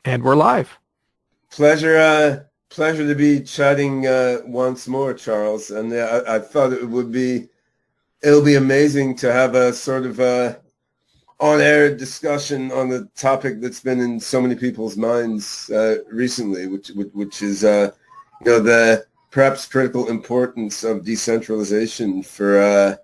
And we're live. Pleasure to be chatting once more, Charles. And I thought it'll be amazing to have a sort of on-air discussion on the topic that's been in so many people's minds recently, which is the perhaps critical importance of decentralization for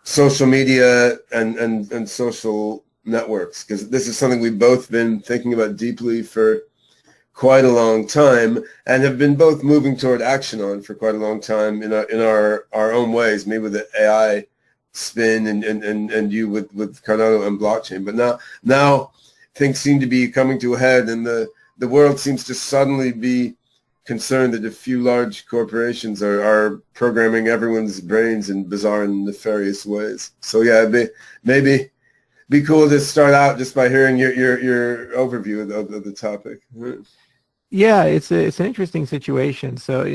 social media and social networks, because this is something we've both been thinking about deeply for quite a long time and have been both moving toward action on for quite a long time in our own ways, me with the AI spin and you with Cardano and blockchain. But now things seem to be coming to a head, and the world seems to suddenly be concerned that a few large corporations are programming everyone's brains in bizarre and nefarious ways. So yeah, maybe be cool to start out just by hearing your overview of the topic. Yeah, it's an interesting situation. So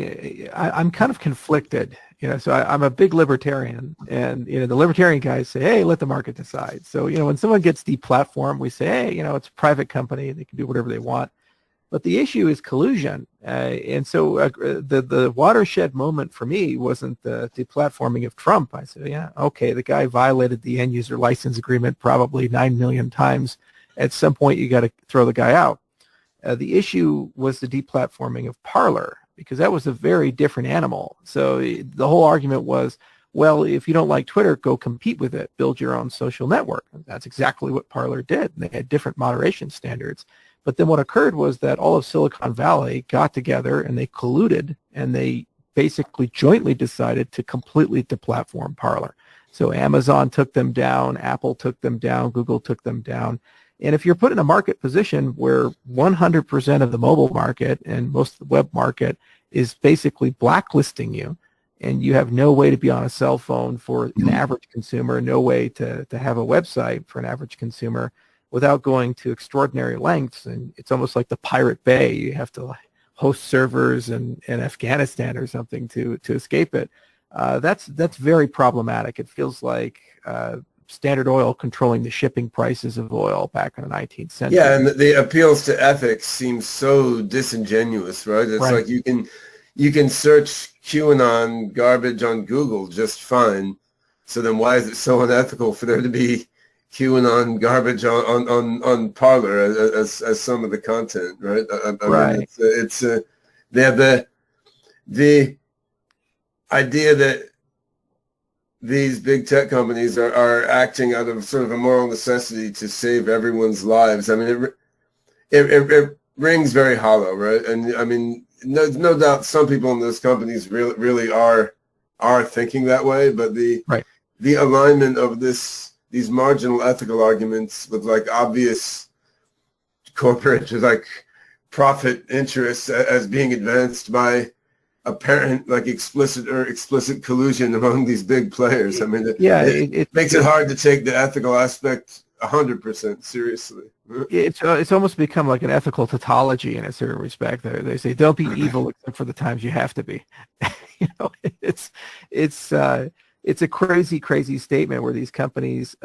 I'm kind of conflicted, So I'm a big libertarian, and the libertarian guys say, "Hey, let the market decide." So when someone gets deplatformed, we say, "Hey, it's a private company; they can do whatever they want." But the issue is collusion, and so the watershed moment for me wasn't the deplatforming of Trump. I said, "Yeah, okay, the guy violated the end user license agreement probably 9 million times. At some point, you got to throw the guy out." The issue was the deplatforming of Parler, because that was a very different animal. So the whole argument was, well, if you don't like Twitter, go compete with it, build your own social network. And that's exactly what Parler did. They had different moderation standards. But then what occurred was that all of Silicon Valley got together and they colluded, and they basically jointly decided to completely deplatform Parler. So Amazon took them down, Apple took them down, Google took them down. And if you're put in a market position where 100% of the mobile market and most of the web market is basically blacklisting you, and you have no way to be on a cell phone for an average consumer, no way to have a website for an average consumer without going to extraordinary lengths, and it's almost like the Pirate Bay. You have to host servers in Afghanistan or something to escape it. That's very problematic. It feels like Standard Oil controlling the shipping prices of oil back in the 19th century. Yeah, and the appeals to ethics seem so disingenuous, right? It's right. Like you can search QAnon garbage on Google just fine. So then why is it so unethical for there to be QAnon garbage on Parler as some of the content, right? I mean, it's they have the idea that these big tech companies are acting out of sort of a moral necessity to save everyone's lives. I mean, it rings very hollow, right? And I mean, no doubt some people in those companies really are thinking that way, but the alignment of these marginal ethical arguments with like obvious corporate like profit interests as being advanced by apparent like explicit collusion among these big players. I mean, it makes it hard to take the ethical aspect 100% seriously. It's almost become like an ethical tautology in a certain respect. They say don't be evil except for the times you have to be. It's a crazy statement where these companies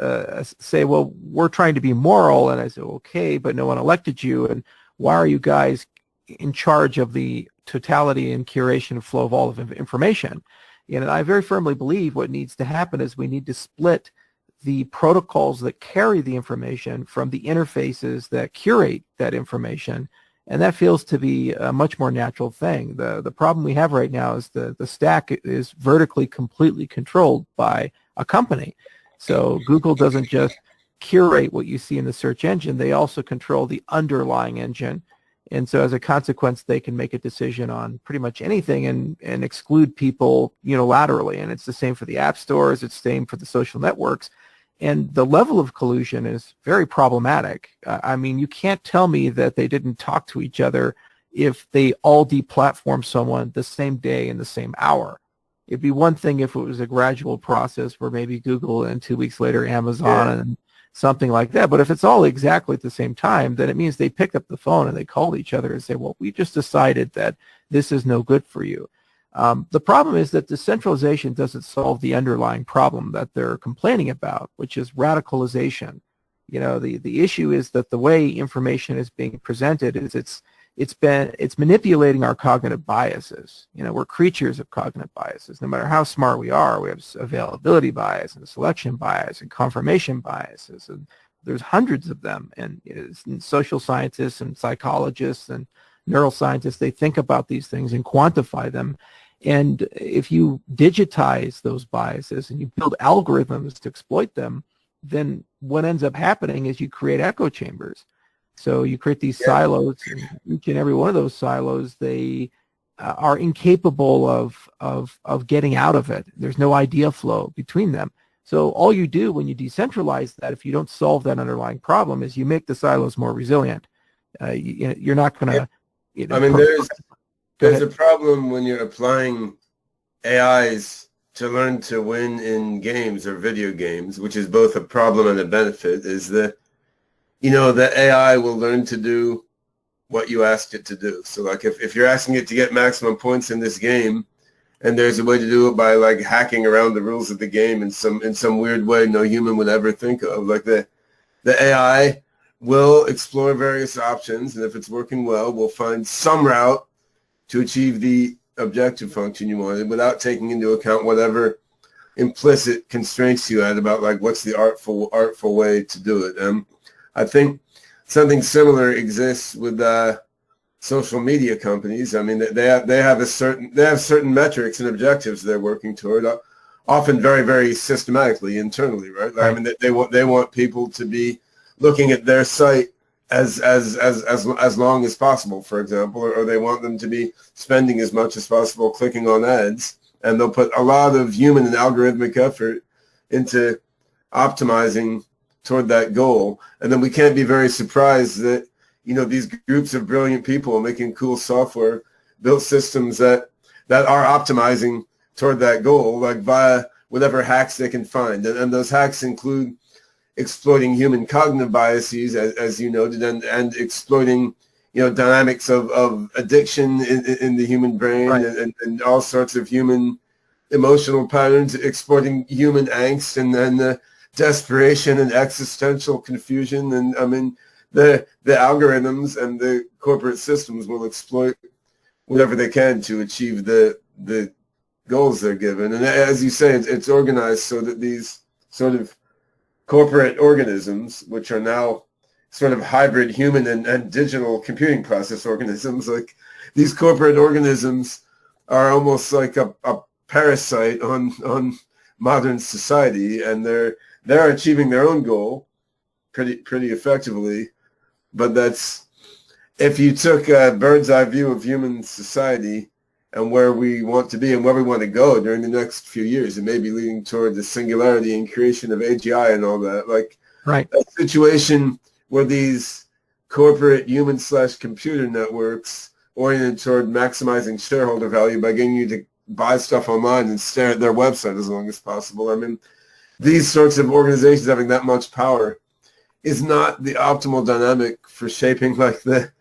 say, well, we're trying to be moral, and I say, okay, but no one elected you, and why are you guys in charge of the totality and curation flow of all of information? And I very firmly believe what needs to happen is we need to split the protocols that carry the information from the interfaces that curate that information, and that feels to be a much more natural thing. The problem we have right now is the stack is vertically completely controlled by a company. So Google doesn't just curate what you see in the search engine, they also control the underlying engine. And so as a consequence, they can make a decision on pretty much anything and exclude people unilaterally. And it's the same for the app stores. It's the same for the social networks. And the level of collusion is very problematic. I mean, you can't tell me that they didn't talk to each other if they all deplatform someone the same day in the same hour. It'd be one thing if it was a gradual process where maybe Google and 2 weeks later Amazon and something like that. But if it's all exactly at the same time, then it means they picked up the phone and they called each other and say, well, we just decided that this is no good for you. The problem is that decentralization doesn't solve the underlying problem that they're complaining about, which is radicalization. The issue is that the way information is being presented is it's manipulating our cognitive biases. We're creatures of cognitive biases. No matter how smart we are, we have availability bias and selection bias and confirmation biases, and there's hundreds of them. And social scientists and psychologists and neuroscientists, they think about these things and quantify them. And if you digitize those biases and you build algorithms to exploit them, then what ends up happening is you create echo chambers. So you create these silos, and each and every one of those silos, they are incapable of getting out of it. There's no idea flow between them. So all you do when you decentralize that, if you don't solve that underlying problem, is you make the silos more resilient. You're not going to... There's a problem when you're applying AIs to learn to win in games or video games, which is both a problem and a benefit, is that, the AI will learn to do what you asked it to do. So like if you're asking it to get maximum points in this game, and there's a way to do it by like hacking around the rules of the game in some weird way no human would ever think of, like the AI will explore various options, and if it's working well, we'll find some route to achieve the objective function you wanted without taking into account whatever implicit constraints you had about like what's the artful way to do it. I think something similar exists with social media companies. I mean, they have certain metrics and objectives they're working toward, often very, very systematically internally, right? I mean, they want people to be looking at their site as long as possible, for example, or they want them to be spending as much as possible clicking on ads, and they'll put a lot of human and algorithmic effort into optimizing toward that goal. And then we can't be very surprised that these groups of brilliant people making cool software built systems that are optimizing toward that goal, like via whatever hacks they can find, and those hacks include exploiting human cognitive biases, as you noted, and exploiting, dynamics of addiction in the human brain, and all sorts of human emotional patterns, exploiting human angst and then desperation and existential confusion. And I mean, the algorithms and the corporate systems will exploit whatever they can to achieve the goals they're given. And as you say, it's organized so that these sort of corporate organisms, which are now sort of hybrid human and digital computing process organisms, like these corporate organisms are almost like a parasite on modern society, and they're achieving their own goal pretty effectively. But that's, if you took a bird's eye view of human society and where we want to be and where we want to go during the next few years, it may be leading toward the singularity and creation of AGI and all that. Like a situation where these corporate human/computer networks oriented toward maximizing shareholder value by getting you to buy stuff online and stare at their website as long as possible. I mean, these sorts of organizations having that much power is not the optimal dynamic for shaping like the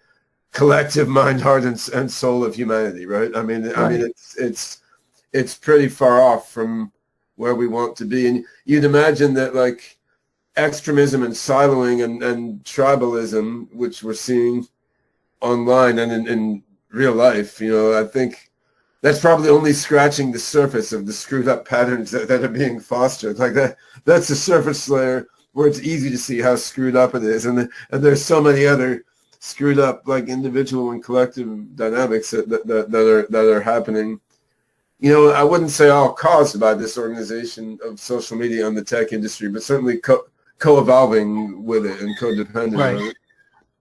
collective mind, heart, and soul of humanity, right? I mean, it's pretty far off from where we want to be. And you'd imagine that like extremism and siloing and tribalism, which we're seeing online and in real life, I think that's probably only scratching the surface of the screwed up patterns that are being fostered. Like that's the surface layer where it's easy to see how screwed up it is. And there's so many other screwed up like individual and collective dynamics that are happening. I wouldn't say all caused by this organization of social media on the tech industry, but certainly co-evolving with it and codependent on it.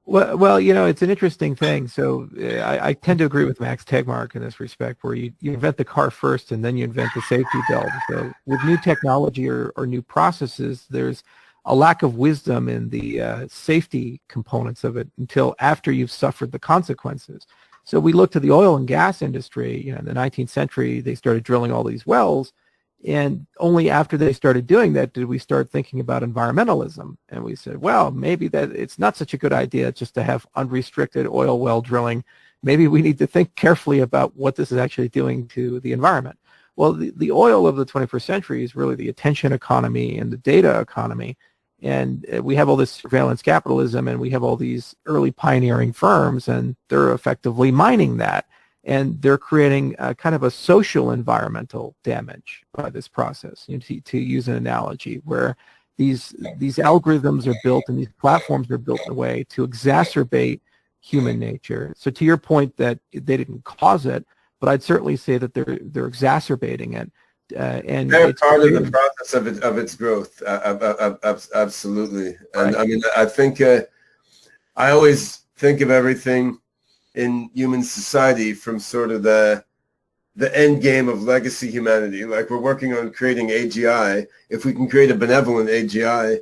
Well, it's an interesting thing. So I tend to agree with Max Tegmark in this respect, where you invent the car first and then you invent the safety belt. So with new technology or new processes, there's a lack of wisdom in the safety components of it until after you've suffered the consequences. So we look to the oil and gas industry. In the 19th century, they started drilling all these wells. And only after they started doing that did we start thinking about environmentalism. And we said, well, maybe that it's not such a good idea just to have unrestricted oil well drilling. Maybe we need to think carefully about what this is actually doing to the environment. Well, the oil of the 21st century is really the attention economy and the data economy. And we have all this surveillance capitalism, and we have all these early pioneering firms, and they're effectively mining that. And they're creating kind of a social environmental damage by this process, to use an analogy, where these algorithms are built and these platforms are built in a way to exacerbate human nature. So to your point that they didn't cause it, but I'd certainly say that they're exacerbating it. And they're it's part of the process of its growth. Absolutely. And I mean, I think I always think of everything in human society from sort of the end game of legacy humanity. Like, we're working on creating AGI. If we can create a benevolent AGI,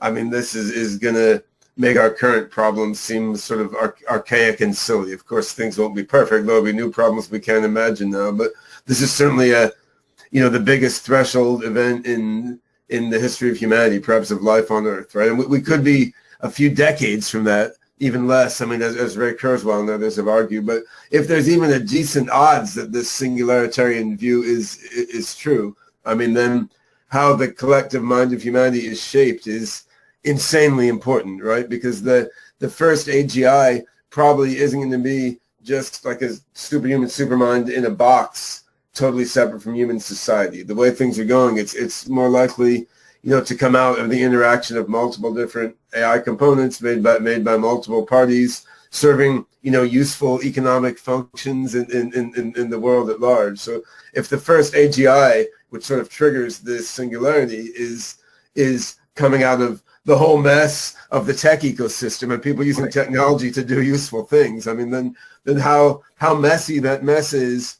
I mean, this is going to make our current problems seem sort of archaic and silly. Of course, things won't be perfect. There'll be new problems we can't imagine now. But this is certainly the biggest threshold event in the history of humanity, perhaps of life on Earth, right? And we could be a few decades from that, even less. I mean, as Ray Kurzweil and others have argued. But if there's even a decent odds that this singularitarian view is true, I mean, then how the collective mind of humanity is shaped is insanely important, right? Because the first AGI probably isn't going to be just like a superhuman supermind in a box, totally separate from human society. The way things are going, it's more likely, to come out of the interaction of multiple different AI components made by multiple parties, serving, useful economic functions in the world at large. So if the first AGI, which sort of triggers this singularity, is coming out of the whole mess of the tech ecosystem and people using technology to do useful things, I mean, then how messy that mess is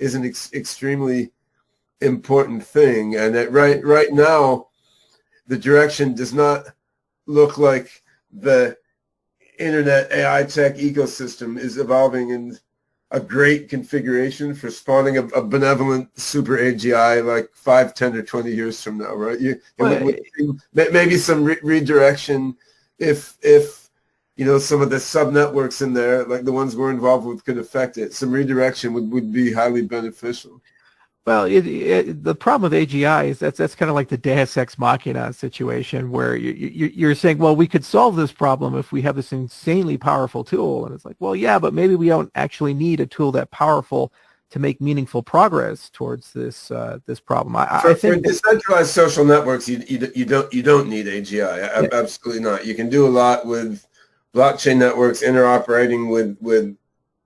an extremely important thing. And that right now, the direction does not look like the internet AI tech ecosystem is evolving in a great configuration for spawning a benevolent super AGI like 5, 10, or 20 years from now, right? Maybe some redirection if some of the sub networks in there, like the ones we're involved with, could affect it. Some redirection would be highly beneficial. Well, the problem with AGI is that's kind of like the Deus Ex Machina situation, where you're saying, well, we could solve this problem if we have this insanely powerful tool, and it's like, well, yeah, but maybe we don't actually need a tool that powerful to make meaningful progress towards this problem. I think for decentralized social networks, you don't need AGI. Absolutely not. You can do a lot with blockchain networks interoperating with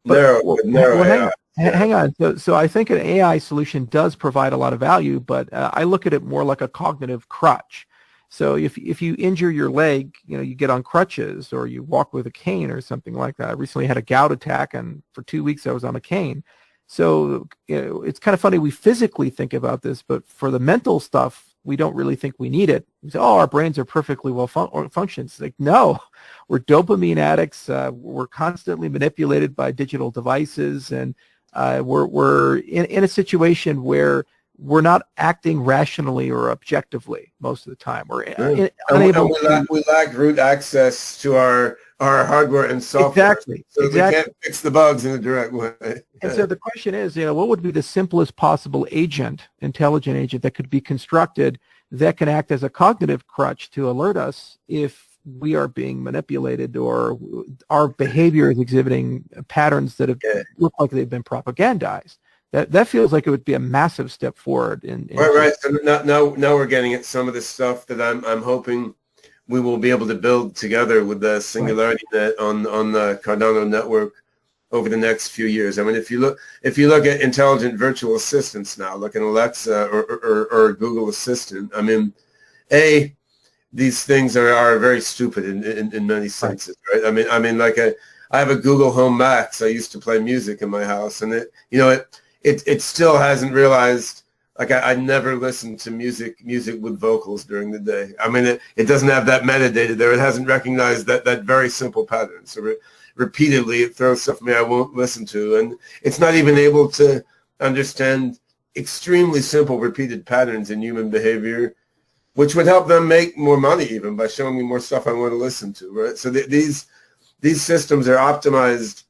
narrow AI. Hang on. So I think an AI solution does provide a lot of value, but I look at it more like a cognitive crutch. So if you injure your leg, you get on crutches, or you walk with a cane or something like that. I recently had a gout attack, and for 2 weeks I was on a cane. So it's kind of funny, we physically think about this, but for the mental stuff, we don't really think we need it. We say, oh, our brains are perfectly well functioned. It's like, no, we're dopamine addicts. We're constantly manipulated by digital devices, and we're in a situation where we're not acting rationally or objectively most of the time. We're unable we lack root access to our hardware and software. Exactly. So we can't fix the bugs in a direct way. And so the question is, what would be the simplest possible intelligent agent that could be constructed that can act as a cognitive crutch to alert us if we are being manipulated, or our behavior is exhibiting patterns that look like they've been propagandized. That feels like it would be a massive step forward. Right. So now we're getting at some of the stuff that I'm hoping we will be able to build together with the SingularityNET on the Cardano network over the next few years. I mean, if you look at intelligent virtual assistants now, like an Alexa or Google Assistant, I mean, these things are very stupid in many senses, right? I mean, like I have a Google Home Max. I used to play music in my house, and it still hasn't realized. Like I never listened to music with vocals during the day. I mean, it doesn't have that metadata there. It hasn't recognized that very simple pattern. So repeatedly, it throws stuff at me I won't listen to, and it's not even able to understand extremely simple repeated patterns in human behavior, which would help them make more money even by showing me more stuff I want to listen to, right? So these systems are optimized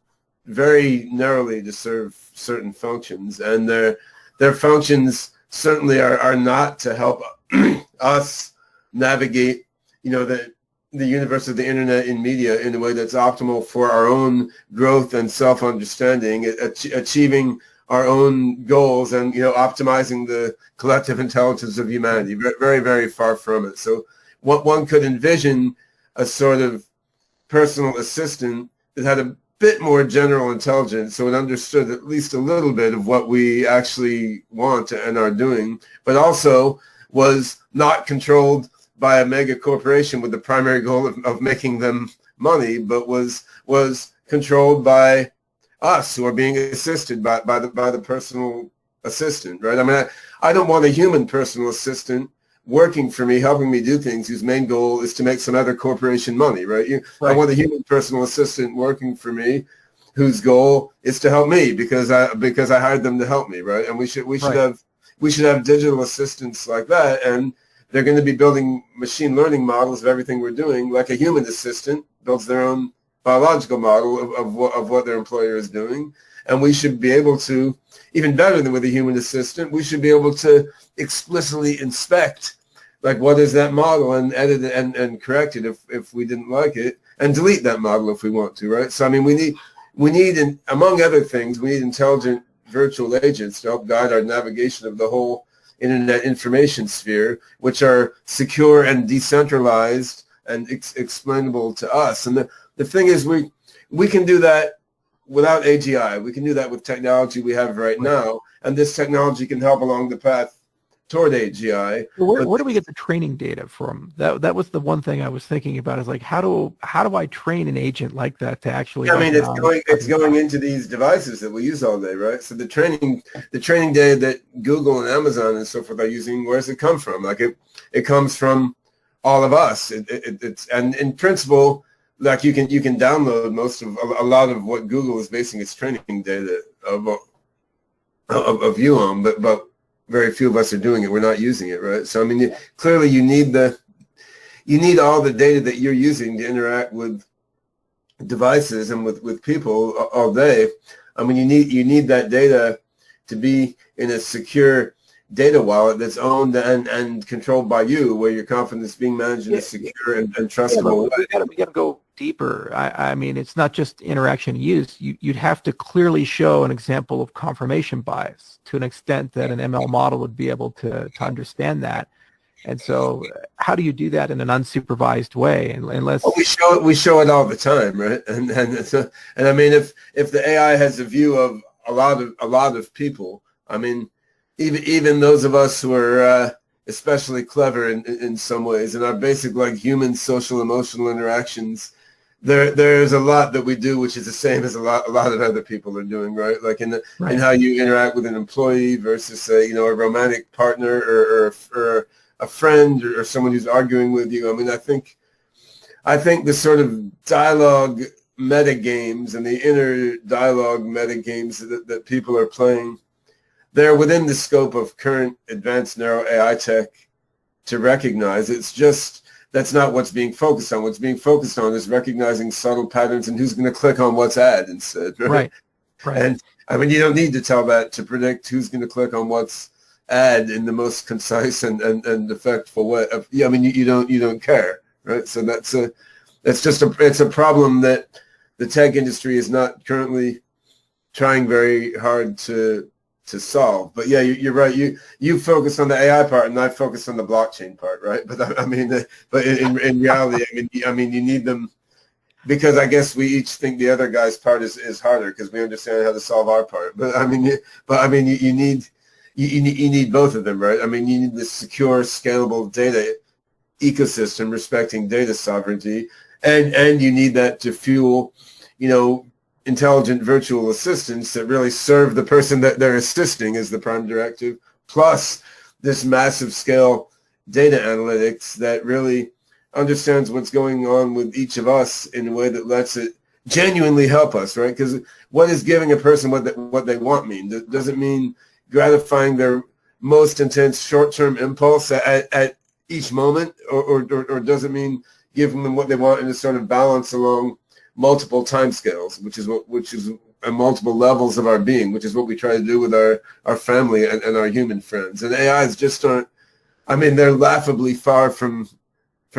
very narrowly to serve certain functions, and their functions certainly are not to help us navigate the universe of the internet in media in a way that's optimal for our own growth and self-understanding, achieving our own goals, and optimizing the collective intelligence of humanity. Very, very far from it. So what one could envision a sort of personal assistant that had a bit more general intelligence, so it understood at least a little bit of what we actually want and are doing, but also was not controlled by a mega corporation with the primary goal of making them money, but was controlled by us, who are being assisted by the personal assistant, right? I mean, I don't want a human personal assistant working for me, helping me do things whose main goal is to make some other corporation money, right? I want a human personal assistant working for me whose goal is to help me because I hired them to help me, right? And we should have digital assistants like that, and they're going to be building machine learning models of everything we're doing, like a human assistant builds their own biological model of what their employer is doing. And we should be able to, even better than with a human assistant, we should be able to explicitly inspect, like, what is that model, and edit it and correct it if we didn't like it, and delete that model if we want to, right? So, I mean, we need, among other things, we need intelligent virtual agents to help guide our navigation of the whole internet information sphere, which are secure and decentralized and explainable to us. And the thing is, we can do that without AGI. We can do that with technology we have right now, and this technology can help along the path toward AGI. Where do we get the training data from? That was the one thing I was thinking about, is like, how do I train an agent like that to actually? I mean, it's going into these devices that we use all day, right? So the training data that Google and Amazon and so forth are using, where does it come from? Like, it comes from all of us. It's, and in principle, like, you can download a lot of what Google is basing its training data of you on, but very few of us are doing it. We're not using it, right? So, I mean, clearly you need all the data that you're using to interact with devices and with people all day. I mean, you need that data to be in a secure data wallet that's owned and controlled by you, where your confidence is being managed in a secure and trustable way. We got to go deeper. I mean, it's not just interaction use. You'd have to clearly show an example of confirmation bias to an extent that an ML model would be able to understand that. And so, how do you do that in an unsupervised way? Unless we show it all the time, right? And I mean, if the AI has a view of a lot of people, I mean, even those of us who are especially clever in some ways, in our basic, like, human social emotional interactions, there's a lot that we do which is the same as a lot of other people are doing, right? Like in how you interact with an employee versus a romantic partner or a friend or someone who's arguing with you. I mean, I think the sort of dialogue meta games and the inner dialogue meta games that people are playing, they're within the scope of current advanced narrow AI tech to recognize. It's just, that's not what's being focused on. What's being focused on is recognizing subtle patterns and who's going to click on what's ad instead. Right. And I mean, you don't need to tell that to predict who's going to click on what's ad in the most concise and effectful way. I mean, you don't care, right? So it's a problem that the tech industry is not currently trying very hard to solve. But yeah, you're right. You focus on the AI part, and I focus on the blockchain part, right? But I mean, but in reality, I mean, you need them, because I guess we each think the other guy's part is harder because we understand how to solve our part. But I mean, you need both of them, right? I mean, you need the secure, scalable data ecosystem respecting data sovereignty, and you need that to fuel, intelligent virtual assistants that really serve the person that they're assisting as the prime directive, plus this massive scale data analytics that really understands what's going on with each of us in a way that lets it genuinely help us, right? Because what is giving a person what they want mean? Does it mean gratifying their most intense short-term impulse at each moment, or does it mean giving them what they want in a sort of balance along multiple timescales, which is multiple levels of our being, which is what we try to do with our family and our human friends. And AIs just aren't, I mean, they're laughably far from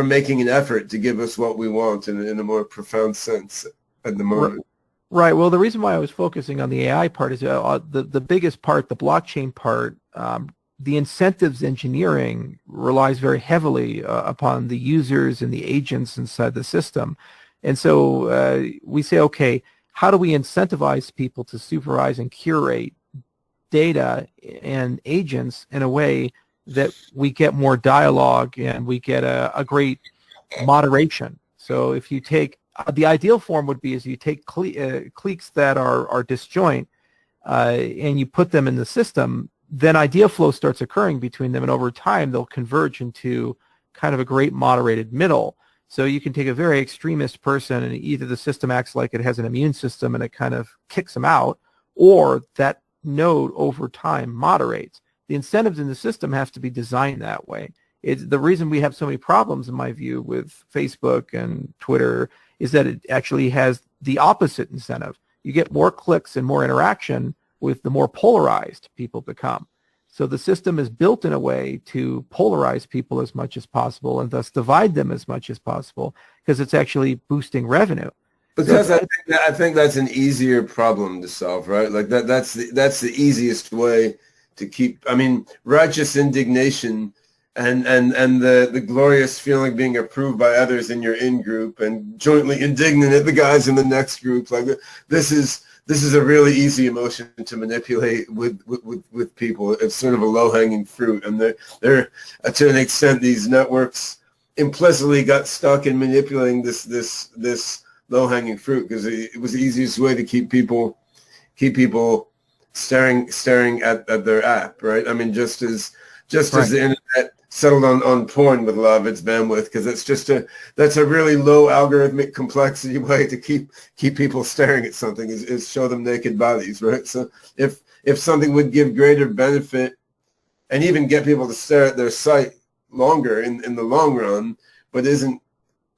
making an effort to give us what we want in a more profound sense at the moment. Right. Well, the reason why I was focusing on the AI part is the biggest part, the blockchain part. The incentives engineering relies very heavily upon the users and the agents inside the system. And so we say, okay, how do we incentivize people to supervise and curate data and agents in a way that we get more dialogue and we get a great moderation? So if you take, the ideal form would be is you take cliques that are disjoint and you put them in the system, then idea flow starts occurring between them, and over time they'll converge into kind of a great moderated middle. So you can take a very extremist person and either the system acts like it has an immune system and it kind of kicks them out, or that node over time moderates. The incentives in the system have to be designed that way. It's the reason we have so many problems, in my view, with Facebook and Twitter is that it actually has the opposite incentive. You get more clicks and more interaction with the more polarized people become. So the system is built in a way to polarize people as much as possible and thus divide them as much as possible because it's actually boosting revenue. Because I think that's an easier problem to solve, right? Like that's the easiest way to keep, I mean, righteous indignation and the glorious feeling being approved by others in your in-group and jointly indignant at the guys in the next group. Like this is a really easy emotion to manipulate with people. It's sort of a low-hanging fruit, and they're to an extent these networks implicitly got stuck in manipulating this low-hanging fruit because it was the easiest way to keep people staring at their app, right? I mean, just as the internet settled on porn with a lot of its bandwidth, because that's a really low algorithmic complexity way to keep people staring at something is show them naked bodies, right? So if something would give greater benefit and even get people to stare at their site longer in the long run, but isn't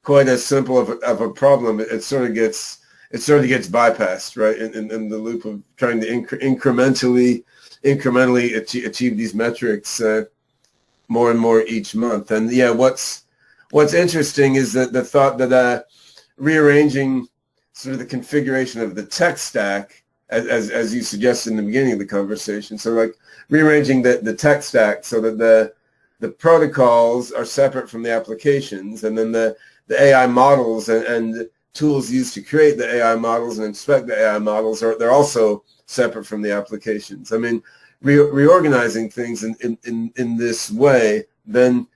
quite as simple of a problem, it sort of gets bypassed, right? In the loop of trying to incrementally achieve these metrics more and more each month. And yeah, what's interesting is that the thought that rearranging sort of the configuration of the tech stack, as you suggested in the beginning of the conversation, so like rearranging the tech stack so that the protocols are separate from the applications, and then the AI models and tools used to create the AI models and inspect the AI models they're also separate from the applications. I mean, reorganizing things in this way, then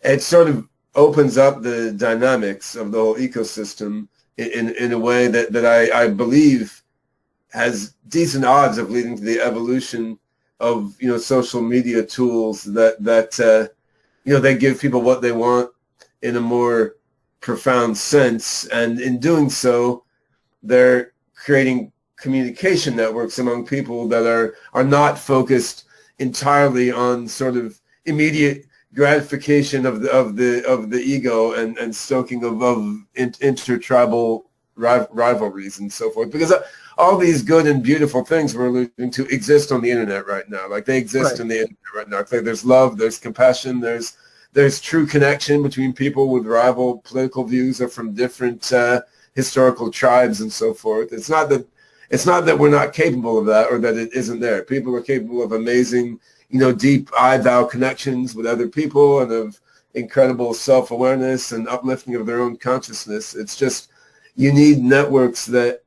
it sort of opens up the dynamics of the whole ecosystem in a way that I believe has decent odds of leading to the evolution of social media tools that they give people what they want in a more profound sense, and in doing so, they're creating communication networks among people that are not focused entirely on sort of immediate gratification of the ego and stoking of intertribal rivalries and so forth, because all these good and beautiful things we're alluding to exist on the internet right now. Like they exist on the internet right now. Like there's love, there's compassion, there's true connection between people with rival political views or from different historical tribes and so forth. It's not that we're not capable of that or that it isn't there. People are capable of amazing, deep I-thou connections with other people and of incredible self-awareness and uplifting of their own consciousness. It's just you need networks that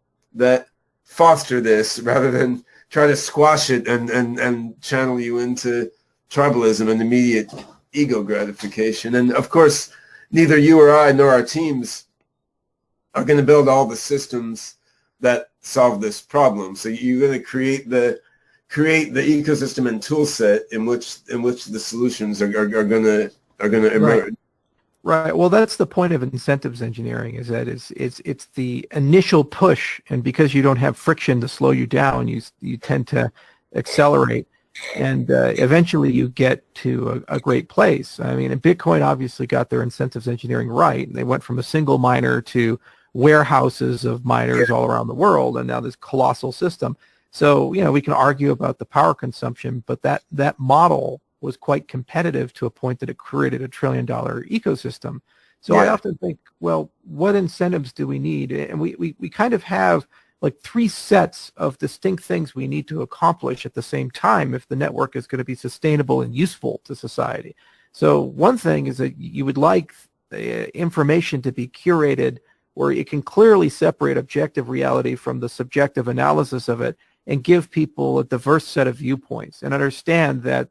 foster this rather than try to squash it and channel you into tribalism and immediate ego gratification. And of course, neither you or I nor our teams are going to build all the systems that solve this problem. So you're going to create the ecosystem and tool set in which the solutions are going to emerge. Right. Well, that's the point of incentives engineering, is that it's the initial push, and because you don't have friction to slow you down, you tend to accelerate, and eventually you get to a great place. I mean, and Bitcoin obviously got their incentives engineering right, and they went from a single miner to warehouses of miners all around the world, and now this colossal system. So, we can argue about the power consumption, but that model was quite competitive to a point that it created $1 trillion ecosystem. So I Yeah. often think, well, what incentives do we need? And we kind of have like three sets of distinct things we need to accomplish at the same time if the network is going to be sustainable and useful to society. So one thing is that you would like information to be curated where it can clearly separate objective reality from the subjective analysis of it and give people a diverse set of viewpoints and understand that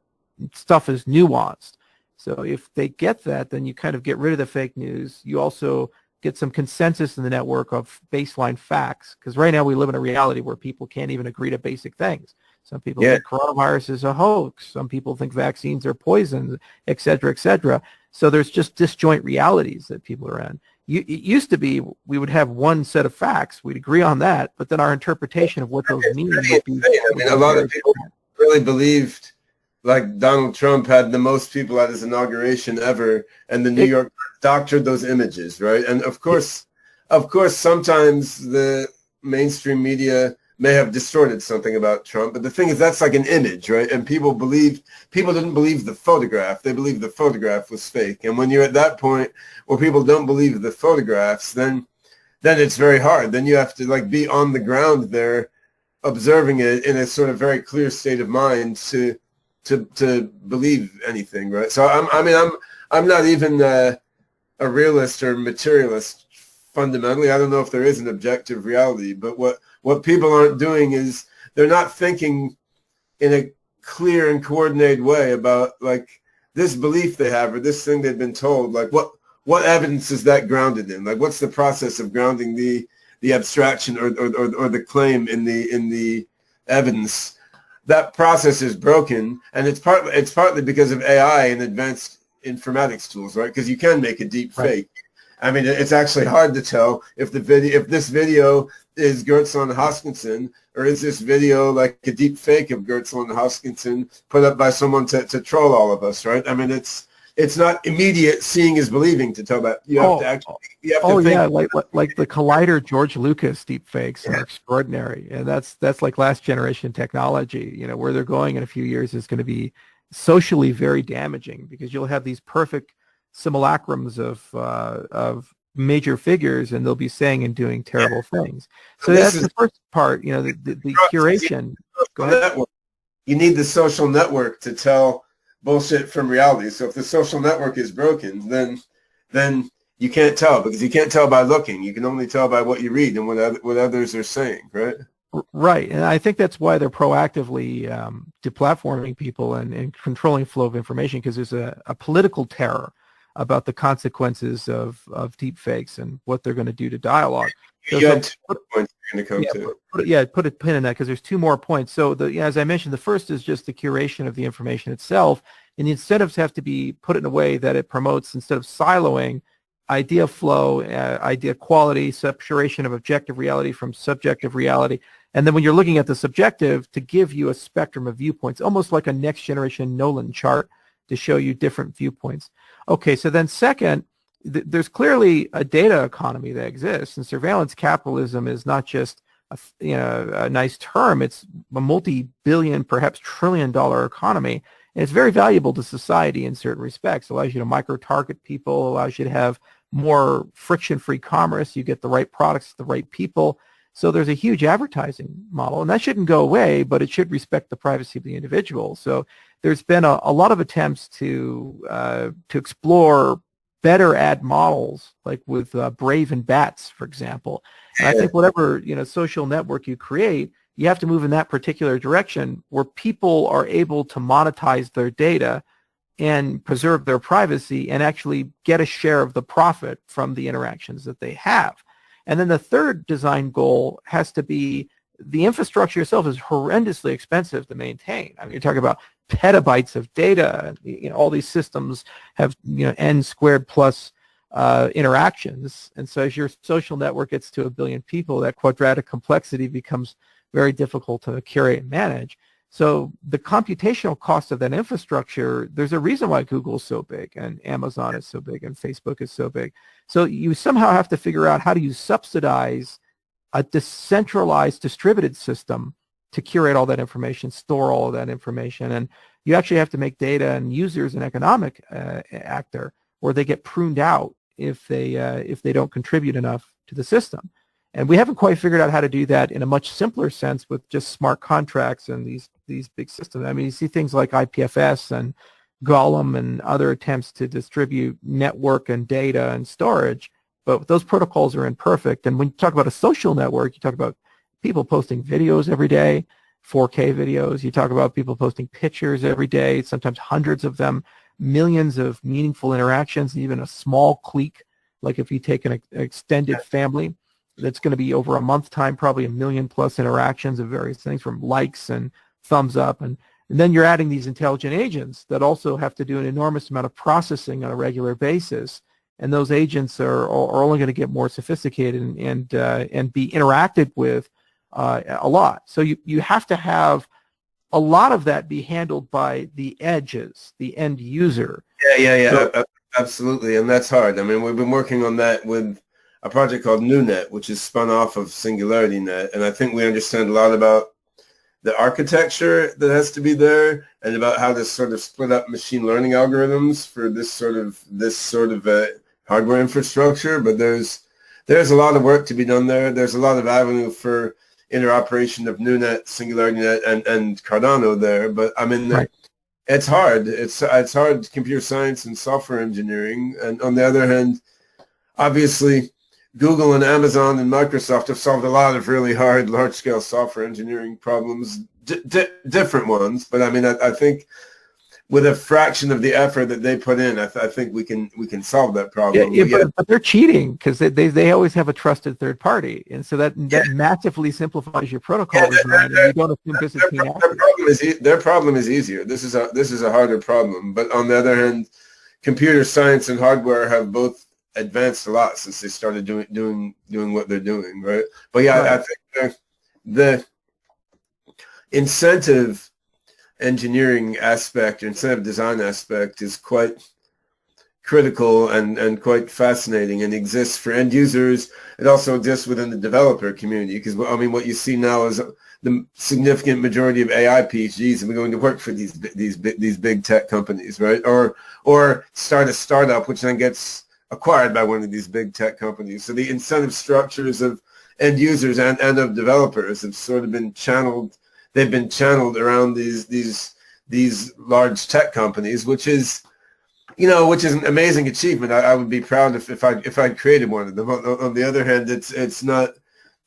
stuff is nuanced. So if they get that, then you kind of get rid of the fake news. You also get some consensus in the network of baseline facts, because right now we live in a reality where people can't even agree to basic things. Some people think coronavirus is a hoax. Some people think vaccines are poison, et cetera, et cetera. So there's just disjoint realities that people are in. It used to be we would have one set of facts. We'd agree on that, but then our interpretation of what those mean would be. I mean, a lot of people really believed like Donald Trump had the most people at his inauguration ever, and the New York doctored those images, right? And of course, sometimes the mainstream media may have distorted something about Trump, but the thing is that's like an image, right? And people didn't believe the photograph. They believed the photograph was fake. And when you're at that point where people don't believe the photographs, then it's very hard. Then you have to like be on the ground there observing it in a sort of very clear state of mind to believe anything, right? So I'm not even a realist or materialist fundamentally. I don't know if there is an objective reality, but what people aren't doing is they're not thinking in a clear and coordinated way about like this belief they have or this thing they've been told. Like what evidence is that grounded in? Like what's the process of grounding the abstraction or the claim in the evidence? That process is broken, and it's partly because of AI and advanced informatics tools, right? Because you can make a deep fake. I mean, it's actually hard to tell if this video is Goertzel and Hoskinson, or is this video like a deep fake of Goertzel and Hoskinson put up by someone to troll all of us, right? I mean, it's not immediate seeing is believing to tell that. You have to actually think. Yeah, like the Collider George Lucas deep fakes are extraordinary, and that's like last generation technology. You know, where they're going in a few years is going to be socially very damaging, because you'll have these perfect simulacrums of major figures, and they'll be saying and doing terrible things. So that's the first part. You know, the curation. Go ahead. You need the social network to tell bullshit from reality. So if the social network is broken, then you can't tell, because you can't tell by looking. You can only tell by what you read and what others are saying, right? Right, and I think that's why they're proactively deplatforming people and controlling flow of information, because there's a political terror about the consequences of deep fakes and what they're going to do to dialogue. You had 2 points you're going to come to. Put a pin in that, because there's 2 more points. So as I mentioned, the first is just the curation of the information itself, and the incentives have to be put in a way that it promotes, instead of siloing, idea flow, idea quality, separation of objective reality from subjective reality. And then when you're looking at the subjective, to give you a spectrum of viewpoints, almost like a next generation Nolan chart to show you different viewpoints. Okay, so then second, there's clearly a data economy that exists, and surveillance capitalism is not just a nice term. It's a multi-billion, perhaps trillion-dollar economy, and it's very valuable to society in certain respects. It allows you to micro-target people, allows you to have more friction-free commerce. You get the right products to the right people. So there's a huge advertising model, and that shouldn't go away, but it should respect the privacy of the individual. So there's been a lot of attempts to explore better ad models, like with Brave and Bats, for example. And I think whatever social network you create, you have to move in that particular direction where people are able to monetize their data and preserve their privacy and actually get a share of the profit from the interactions that they have. And then the third design goal has to be the infrastructure itself is horrendously expensive to maintain. I mean, you're talking about petabytes of data. All these systems have n squared plus interactions, and so as your social network gets to 1 billion people, that quadratic complexity becomes very difficult to curate and manage. So the computational cost of that infrastructure, there's a reason why Google's so big and Amazon is so big and Facebook is so big. So you somehow have to figure out how do you subsidize a decentralized distributed system to curate all that information, store all of that information. And you actually have to make data and users an economic actor, or they get pruned out if they don't contribute enough to the system. And we haven't quite figured out how to do that in a much simpler sense with just smart contracts and these big systems. I mean, you see things like IPFS and Golem and other attempts to distribute network and data and storage, but those protocols are imperfect. And when you talk about a social network, you talk about people posting videos every day, 4K videos. You talk about people posting pictures every day, sometimes hundreds of them, millions of meaningful interactions, even a small clique. Like if you take an extended family, that's going to be over a month time, probably 1 million plus interactions of various things from likes and thumbs up. And then you're adding these intelligent agents that also have to do an enormous amount of processing on a regular basis. And those agents are only going to get more sophisticated and be interacted with a lot. So you have to have a lot of that be handled by the edges, the end user. Yeah. So, absolutely. And that's hard. I mean, we've been working on that with a project called NewNet, which is spun off of SingularityNET. And I think we understand a lot about the architecture that has to be there and about how to sort of split up machine learning algorithms for this sort of hardware infrastructure. But there's a lot of work to be done there. There's a lot of avenue for interoperation of NewNet, SingularityNET, and Cardano there. But I mean, right. It's hard. It's hard, computer science and software engineering. And on the other hand, obviously, Google and Amazon and Microsoft have solved a lot of really hard, large-scale software engineering problems, different ones. But I mean, I think with a fraction of the effort that they put in, I think we can solve that problem. But they're cheating because they always have a trusted third party, and so that massively simplifies your protocol design. And you don't assume business being accurate. Their problem is easier. This is a harder problem. But on the other hand, computer science and hardware have both advanced a lot since they started doing what they're doing, right? But yeah, right. I think the incentive engineering aspect, incentive design aspect is quite critical and quite fascinating and exists for end users. It also exists within the developer community because, I mean, what you see now is the significant majority of AI PhDs are going to work for these big tech companies, right? Or start a startup which then gets acquired by one of these big tech companies. So the incentive structures of end users and of developers have sort of been channeled. They've been channeled around these large tech companies, which is an amazing achievement. I would be proud if I'd created one of them. On the other hand, it's not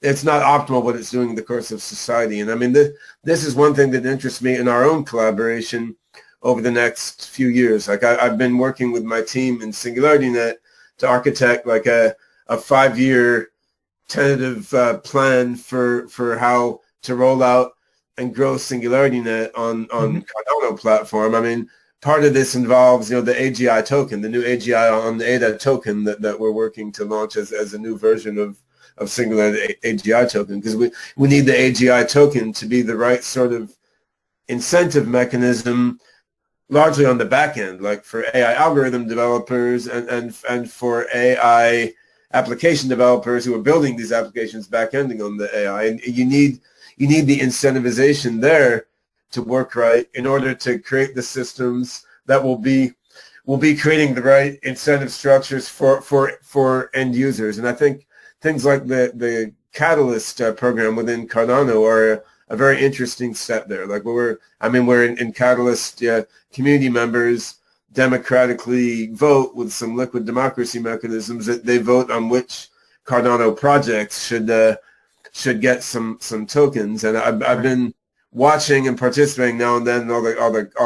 optimal what it's doing in the course of society. And I mean, this is one thing that interests me in our own collaboration over the next few years. Like I've been working with my team in SingularityNET to architect like a 5-year tentative plan for how to roll out and grow SingularityNET on Cardano platform. I mean, part of this involves, the AGI token, the new AGI on the ADA token that we're working to launch as a new version of Singularity AGI token, because we need the AGI token to be the right sort of incentive mechanism largely on the back end, like for AI algorithm developers and for AI application developers who are building these applications back-ending on the AI. And you need the incentivization there to work right in order to create the systems that will be creating the right incentive structures for end users. And I think things like the Catalyst program within Cardano are a very interesting step there. Like we're in Catalyst, community members democratically vote with some liquid democracy mechanisms that they vote on which Cardano projects should get some tokens. And I've been watching and participating now and then in all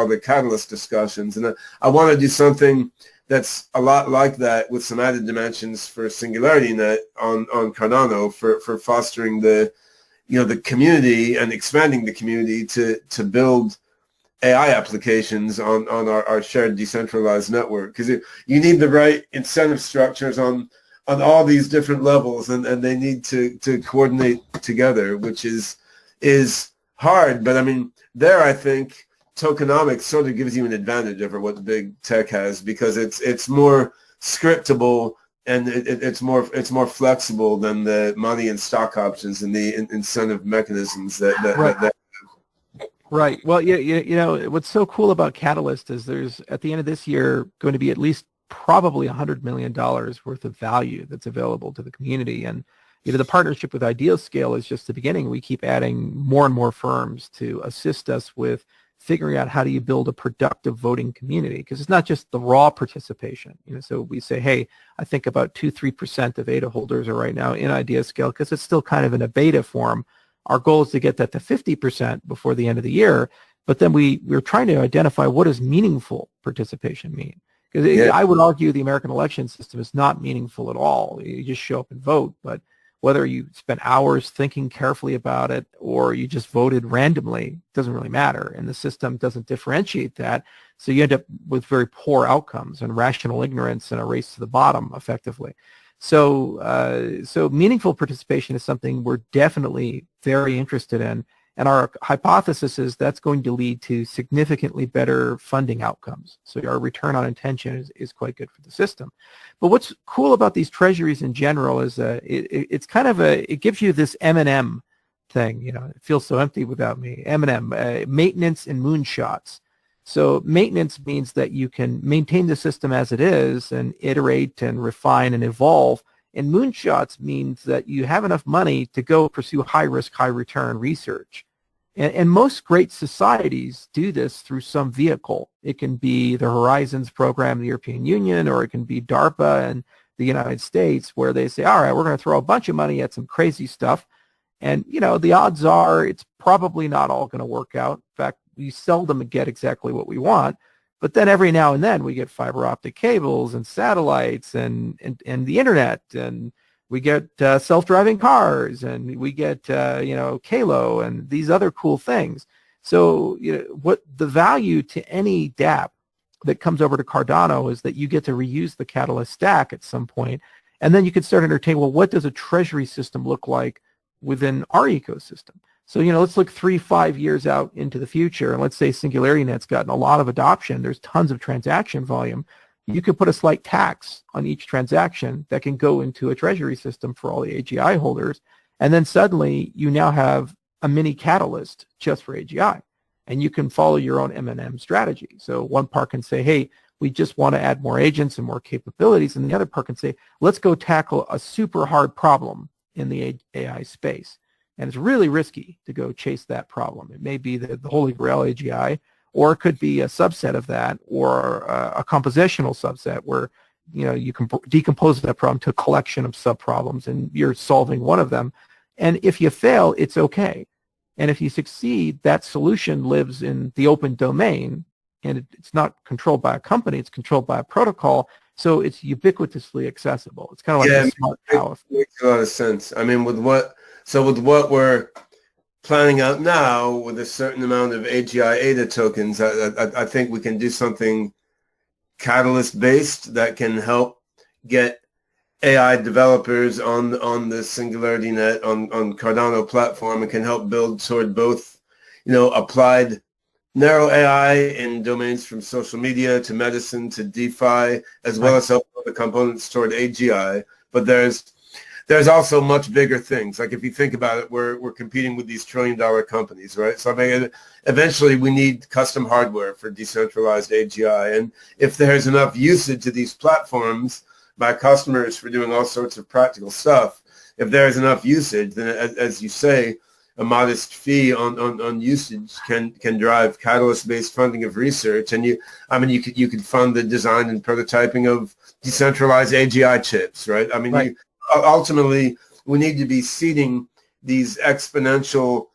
the Catalyst discussions, and I want to do something that's a lot like that with some added dimensions for SingularityNET on Cardano for fostering the community and expanding the community to build AI applications on our shared decentralized network, because you need the right incentive structures on all these different levels, and they need to coordinate together, which is hard. But I mean, there I think tokenomics sort of gives you an advantage over what big tech has, because it's more scriptable and it's more flexible than the money and stock options and the incentive mechanisms that Right. Well, what's so cool about Catalyst is there's, at the end of this year, going to be at least probably $100 million worth of value that's available to the community. And the partnership with IdealScale is just the beginning. We keep adding more and more firms to assist us with figuring out how do you build a productive voting community, because it's not just the raw participation. So we say, hey, I think about 2-3% of ADA holders are right now in IdealScale because it's still kind of in a beta form. Our goal is to get that to 50% before the end of the year. But then we're trying to identify what does meaningful participation mean. Because I would argue the American election system is not meaningful at all. You just show up and vote. But whether you spent hours thinking carefully about it or you just voted randomly doesn't really matter. And the system doesn't differentiate that. So you end up with very poor outcomes and rational ignorance and a race to the bottom, effectively. So meaningful participation is something we're definitely very interested in. And our hypothesis is that's going to lead to significantly better funding outcomes. So our return on intention is quite good for the system. But what's cool about these treasuries in general is it's kind of it gives you this M&M thing. It feels so empty without me. M&M, maintenance and moonshots. So maintenance means that you can maintain the system as it is and iterate and refine and evolve. And moonshots means that you have enough money to go pursue high-risk, high-return research. And most great societies do this through some vehicle. It can be the Horizons program in the European Union, or it can be DARPA in the United States, where they say, all right, we're going to throw a bunch of money at some crazy stuff. And, the odds are it's probably not all going to work out. In fact, we seldom get exactly what we want. But then every now and then we get fiber optic cables and satellites and the internet, and we get self-driving cars, and we get Kalo and these other cool things. So what the value to any DApp that comes over to Cardano is that you get to reuse the Catalyst stack at some point, and then you can start entertaining, well, what does a treasury system look like within our ecosystem? So, let's look 3-5 years out into the future, and let's say SingularityNET's gotten a lot of adoption. There's tons of transaction volume. You could put a slight tax on each transaction that can go into a treasury system for all the AGI holders, and then suddenly you now have a mini catalyst just for AGI, and you can follow your own M&M strategy. So one part can say, hey, we just want to add more agents and more capabilities, and the other part can say, let's go tackle a super hard problem in the AI space. And it's really risky to go chase that problem. It may be the holy grail AGI, or it could be a subset of that, or a compositional subset where you can decompose that problem to a collection of sub-problems, and you're solving one of them. And if you fail, it's okay. And if you succeed, that solution lives in the open domain, and it's not controlled by a company, it's controlled by a protocol, so it's ubiquitously accessible. It's kind of like a smart power. It makes a lot of sense. I mean, with what we're planning out now, with a certain amount of AGI ADA tokens, I think we can do something catalyst-based that can help get AI developers on the SingularityNET, on Cardano platform, and can help build toward both, applied narrow AI in domains from social media to medicine to DeFi, as well as help the components toward AGI. But there's also much bigger things. Like if you think about it, we're competing with these trillion-dollar companies, right? So I mean, eventually we need custom hardware for decentralized AGI. And if there's enough usage of these platforms by customers for doing all sorts of practical stuff, if there's enough usage, then as you say, a modest fee on usage can drive catalyst-based funding of research. And you could fund the design and prototyping of decentralized AGI chips, right? I mean, ultimately, we need to be seeding these exponential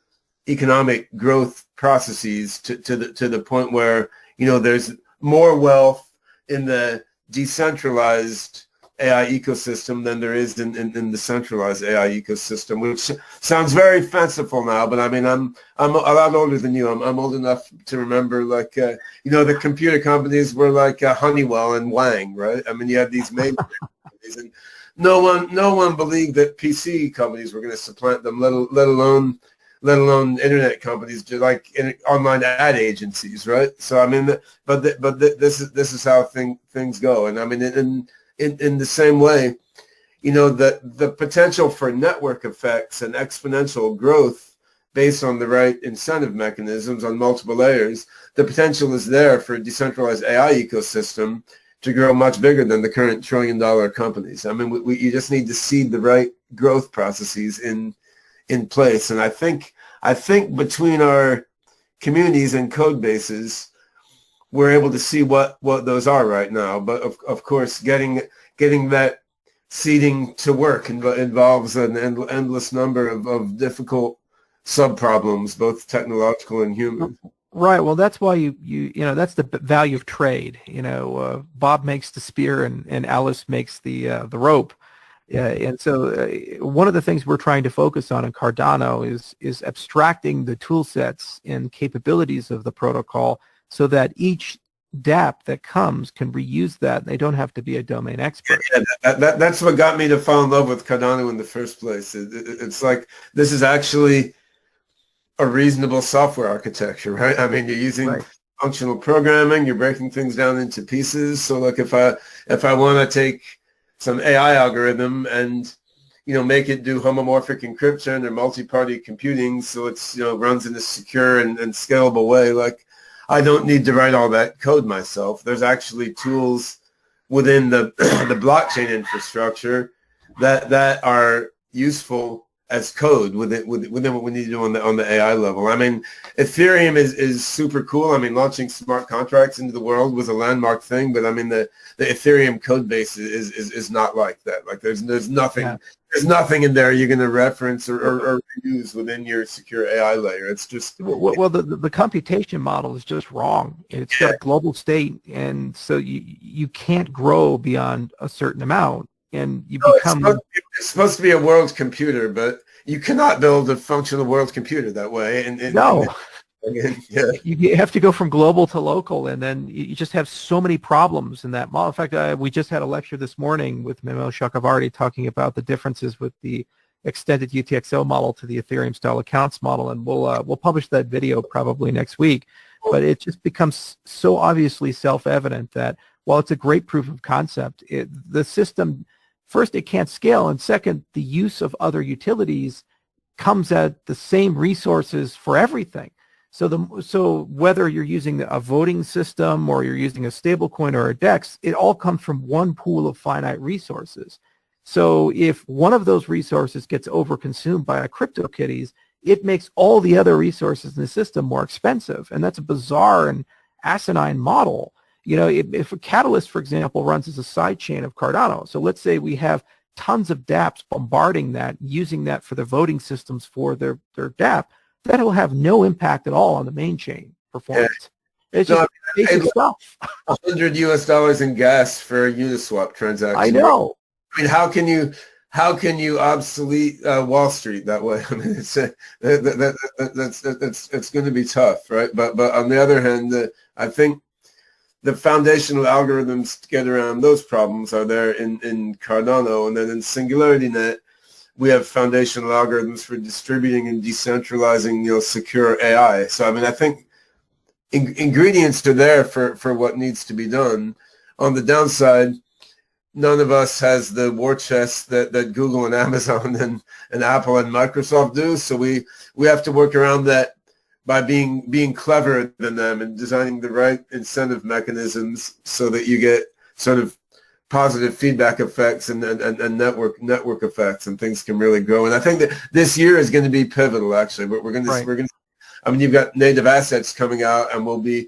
economic growth processes to the point where there's more wealth in the decentralized AI ecosystem than there is in the centralized AI ecosystem, which sounds very fanciful now. But I mean, I'm a lot older than you. I'm old enough to remember, like the computer companies were like Honeywell and Wang, right? I mean, you had these major companies, and no one believed that PC companies were going to supplant them, let alone internet companies, just like online ad agencies, right? So I mean, this is how things go. And I mean, in the same way, the potential for network effects and exponential growth based on the right incentive mechanisms on multiple layers, the potential is there for a decentralized AI ecosystem to grow much bigger than the current trillion-dollar companies. I mean, you just need to seed the right growth processes in place. And I think between our communities and code bases, we're able to see what those are right now. But of course, getting that seeding to work involves an endless number of difficult sub-problems, both technological and human. Right. Well, that's why you know, that's the value of trade. You know, Bob makes the spear and Alice makes the rope. And so one of the things we're trying to focus on in Cardano is abstracting the tool sets and capabilities of the protocol so that each dApp that comes can reuse that. They don't have to be a domain expert. Yeah, that's what got me to fall in love with Cardano in the first place. It's like, this is actually a reasonable software architecture, right? I mean, you're using functional programming, you're breaking things down into pieces. So like if I want to take some AI algorithm and, you know, make it do homomorphic encryption or multi-party computing so it's, you know, runs in a secure and scalable way, like, I don't need to write all that code myself. There's actually tools within the the blockchain infrastructure that are useful as code within what we need to do on the AI level. I mean, Ethereum is super cool. I mean, launching smart contracts into the world was a landmark thing, but I mean the Ethereum code base is not like that. Like there's nothing. Yeah. There's nothing in there you're going to reference or use within your secure AI layer. It's just well, the computation model is just wrong. It's got a global state, and so you can't grow beyond a certain amount, and you become. It's supposed to be a world computer, but you cannot build a functional world computer that way. No. You have to go from global to local, and then you just have so many problems in that model. In fact, we just had a lecture this morning with Memo Chakravarty talking about the differences with the extended UTXO model to the Ethereum style accounts model, and we'll publish that video probably next week. But it just becomes so obviously self-evident that while it's a great proof of concept, the system, first, it can't scale, and second, the use of other utilities comes at the same resources for everything. So whether you're using a voting system or you're using a stablecoin or a DEX, it all comes from one pool of finite resources. So if one of those resources gets overconsumed by a CryptoKitties, it makes all the other resources in the system more expensive. And that's a bizarre and asinine model. You know, if a Catalyst, for example, runs as a side chain of Cardano, so let's say we have tons of dApps bombarding that, using that for the voting systems for their dApp, that will have no impact at all on the main chain performance. Yeah. It's just basic stuff. $100 in gas for a Uniswap transaction. I know. I mean, how can you obsolete Wall Street that way? I mean, it's going to be tough, right? But on the other hand, I think the foundational algorithms to get around those problems are there in Cardano, and then in SingularityNET, we have foundational algorithms for distributing and decentralizing, you know, secure AI. So, I mean, I think ingredients are there for what needs to be done. On the downside, none of us has the war chest that Google and Amazon and Apple and Microsoft do. So we have to work around that by being cleverer than them and designing the right incentive mechanisms so that you get sort of positive feedback effects and network effects, and things can really grow. And I think that this year is going to be pivotal. Actually, we're going to. I mean, you've got native assets coming out, and we'll be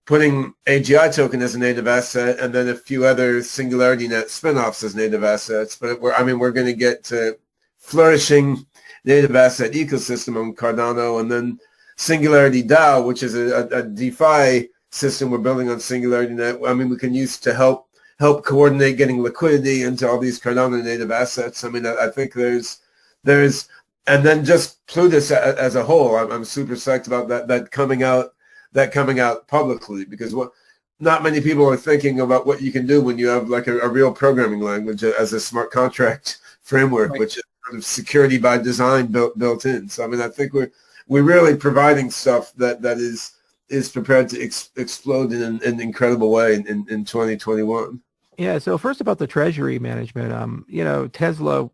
putting AGI token as a native asset, and then a few other SingularityNET spinoffs as native assets. But we're going to get to flourishing native asset ecosystem on Cardano, and then Singularity DAO, which is a DeFi system we're building on SingularityNET. I mean, we can use to help coordinate getting liquidity into all these Cardano native assets. I mean, I think there's, and then just Plutus as a whole. I'm super psyched about that coming out publicly, because not many people are thinking about what you can do when you have like a real programming language as a smart contract framework, right, which is sort of security by design built in. So I mean, I think we're really providing stuff that is prepared to explode in an incredible way in 2021. Yeah. So first about the treasury management, you know, Tesla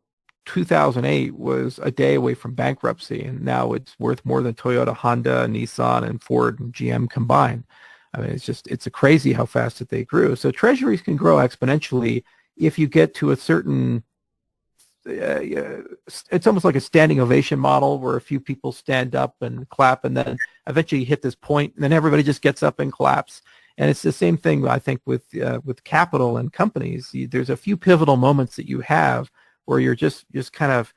2008 was a day away from bankruptcy, and now it's worth more than Toyota, Honda, Nissan, and Ford and GM combined. I mean, it's a crazy how fast that they grew. So treasuries can grow exponentially if you get to a certain, it's almost like a standing ovation model where a few people stand up and clap, and then eventually you hit this point, and then everybody just gets up and claps. And it's the same thing, I think, with capital and companies. There's a few pivotal moments that you have where you're just kind of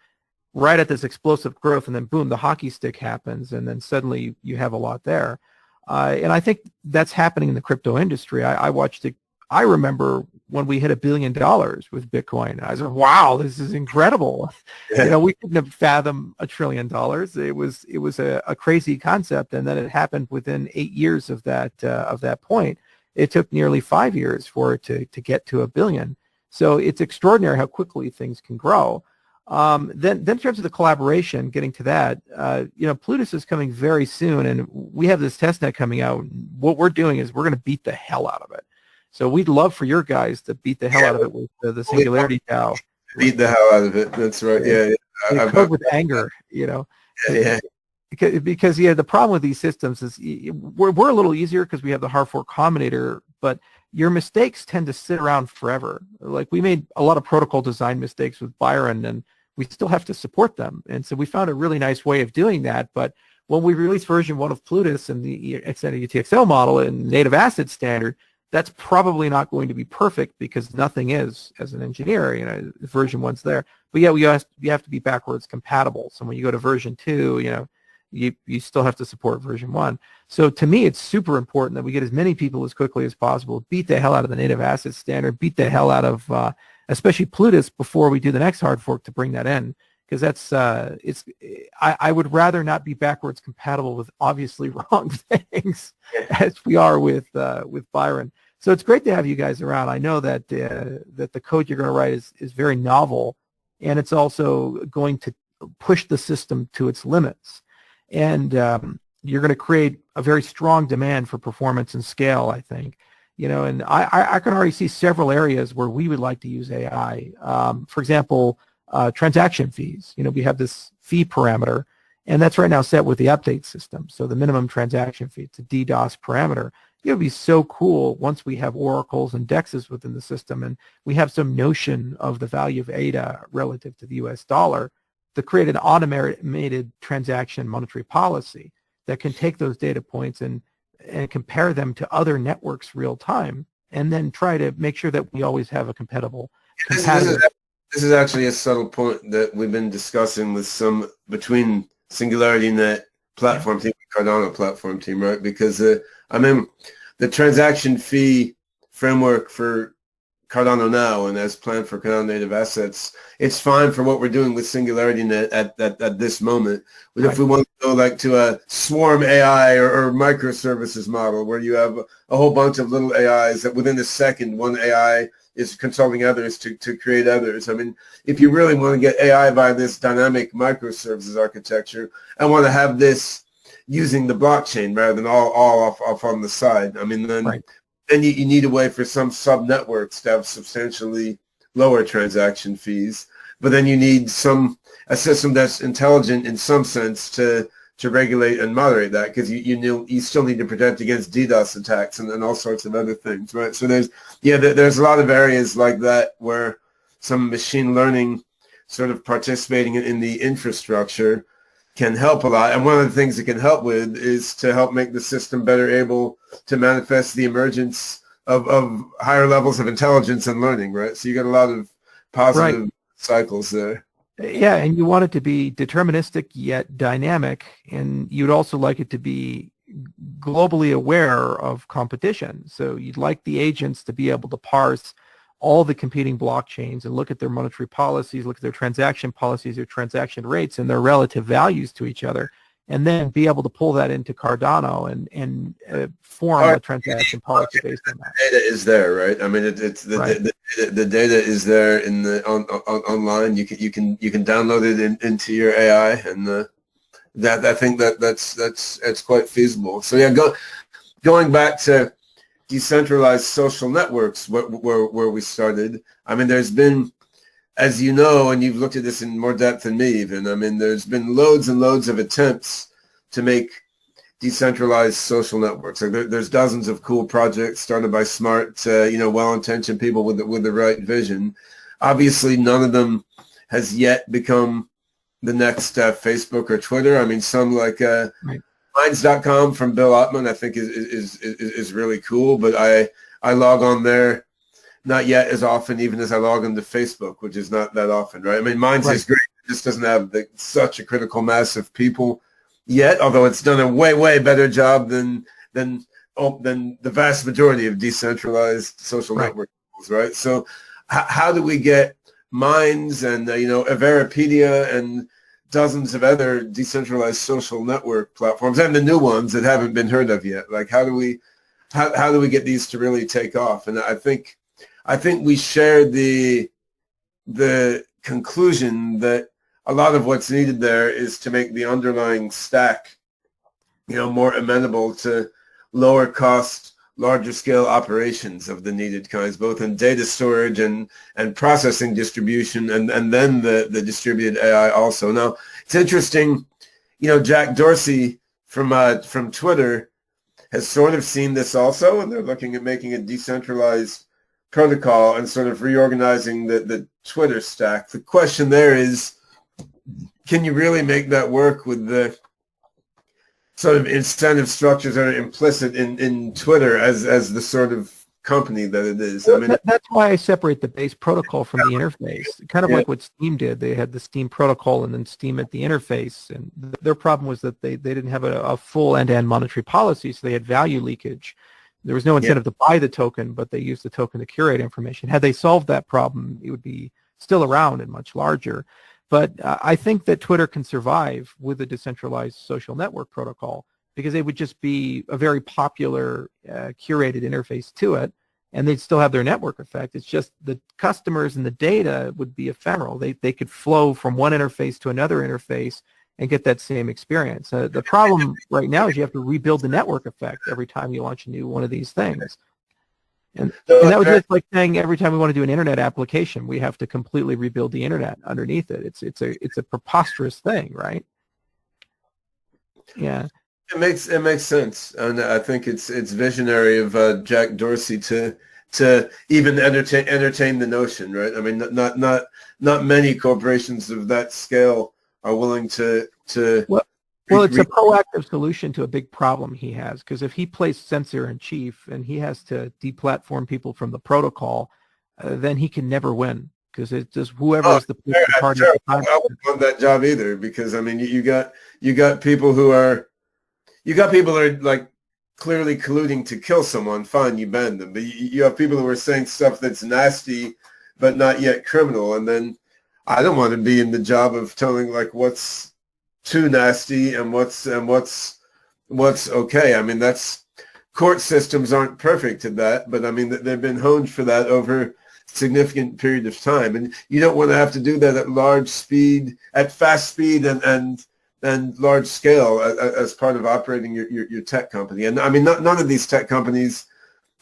right at this explosive growth, and then boom, the hockey stick happens, and then suddenly you have a lot there. And I think that's happening in the crypto industry. I watched it. I remember when we hit $1 billion with Bitcoin. I said, "Wow, this is incredible!" Yeah. We couldn't have fathomed $1 trillion. It was a crazy concept, and then it happened within 8 years of that point. It took nearly 5 years for it to get to $1 billion. So it's extraordinary how quickly things can grow. Then in terms of the collaboration, getting to that, Plutus is coming very soon, and we have this testnet coming out. What we're doing is we're going to beat the hell out of it. So we'd love for your guys to beat the hell out of it with the Singularity DAO. Beat the hell out of it. That's right. Yeah. Code with anger, Yeah. Because the problem with these systems is we're a little easier because we have the hard fork combinator, but your mistakes tend to sit around forever. Like we made a lot of protocol design mistakes with Byron, and we still have to support them. And so we found a really nice way of doing that. But when we release version 1 of Plutus and the extended UTXO model and native asset standard, that's probably not going to be perfect because nothing is as an engineer. Version 1's there. But yeah, you have to be backwards compatible. So when you go to version 2, you still have to support version 1. So to me, it's super important that we get as many people as quickly as possible, beat the hell out of the native asset standard, beat the hell out of especially Plutus before we do the next hard fork to bring that in. Because that's I would rather not be backwards compatible with obviously wrong things as we are with Byron. So it's great to have you guys around. I know that the code you're going to write is very novel, and it's also going to push the system to its limits. And you're going to create a very strong demand for performance and scale, I think. And I can already see several areas where we would like to use AI. For example, transaction fees. We have this fee parameter, and that's right now set with the update system. So the minimum transaction fee, it's a DDoS parameter. It would be so cool once we have oracles and dexes within the system, and we have some notion of the value of ADA relative to the US dollar, to create an automated transaction monetary policy that can take those data points and compare them to other networks real time, and then try to make sure that we always have a compatible. This is actually a subtle point that we've been discussing between SingularityNET platform team and Cardano platform team, right? Because the transaction fee framework for Cardano now and as planned for Cardano native assets, it's fine for what we're doing with SingularityNET at this moment. But if we want to go to a swarm AI or microservices model where you have a whole bunch of little AIs that within a second one AI is consulting others to create others. If you really want to get AI by this dynamic microservices architecture and want to have this using the blockchain rather than all off on the side, then you need a way for some sub-networks to have substantially lower transaction fees. But then you need a system that's intelligent in some sense to regulate and moderate that, because you still need to protect against DDoS attacks and all sorts of other things, right? So there's a lot of areas like that where some machine learning sort of participating in the infrastructure can help a lot. And one of the things it can help with is to help make the system better able to manifest the emergence of higher levels of intelligence and learning, right? So you got a lot of positive cycles there. Yeah, and you want it to be deterministic yet dynamic, and you'd also like it to be globally aware of competition. So you'd like the agents to be able to parse all the competing blockchains and look at their monetary policies, look at their transaction policies, their transaction rates, and their relative values to each other, and then be able to pull that into Cardano and form a transaction policy based on that. Data is there, right? The data is there in the online. You can download it into your AI, and I think that's quite feasible. So yeah, going back to decentralized social networks, where we started. There's been, as you know, and you've looked at this in more depth than me even, there's been loads and loads of attempts to make decentralized social networks. Like there's dozens of cool projects started by smart, well-intentioned people with the right vision. Obviously, none of them has yet become the next Facebook or Twitter. I mean, some like Right. Minds.com from Bill Ottman, I think is really cool. But I log on there not yet as often, even as I log into Facebook, which is not that often, right? I mean, Minds Right. is great. It just doesn't have such a critical mass of people yet, although it's done a way better job than the vast majority of decentralized social network tools, right? So how do we get Minds and Averapedia and dozens of other decentralized social network platforms and the new ones that haven't been heard of yet? Like how do we get these to really take off? And I think we share the conclusion that a lot of what's needed there is to make the underlying stack, more amenable to lower cost, larger scale operations of the needed kinds, both in data storage and processing distribution, and then the distributed AI also. Now, it's interesting, Jack Dorsey from Twitter has sort of seen this also, and they're looking at making a decentralized protocol and sort of reorganizing the Twitter stack. The question there is, can you really make that work with the sort of incentive structures that are implicit in Twitter as the sort of company that it is? I mean, that's why I separate the base protocol from the interface, kind of like what Steam did. They had the Steam protocol and then Steam at the interface, and their problem was that they didn't have a full end-to-end monetary policy, so they had value leakage. There was no incentive to buy the token, but they used the token to curate information. Had they solved that problem, it would be still around and much larger. But I think that Twitter can survive with a decentralized social network protocol because they would just be a very popular curated interface to it, and they'd still have their network effect. It's just the customers and the data would be ephemeral. They could flow from one interface to another interface and get that same experience. The problem right now is you have to rebuild the network effect every time you launch a new one of these things. And that was just like saying every time we want to do an internet application, we have to completely rebuild the internet underneath it. It's a preposterous thing, right? Yeah. It makes sense, and I think it's visionary of Jack Dorsey to even entertain the notion, right? I mean, not many corporations of that scale are willing to. Well, it's a proactive solution to a big problem he has, because if he plays censor in chief and he has to deplatform people from the protocol, then he can never win, because it's just whoever is the party. Sure. I wouldn't want that job either, because I mean, you got people who are like clearly colluding to kill someone. Fine, you ban them, but you have people who are saying stuff that's nasty but not yet criminal, and then I don't want to be in the job of telling like what's too nasty and what's okay. I mean, that's court systems aren't perfect at that, but I mean they've been honed for that over a significant period of time, and you don't want to have to do that at fast speed and large scale as part of operating your tech company. And I mean, none of these tech companies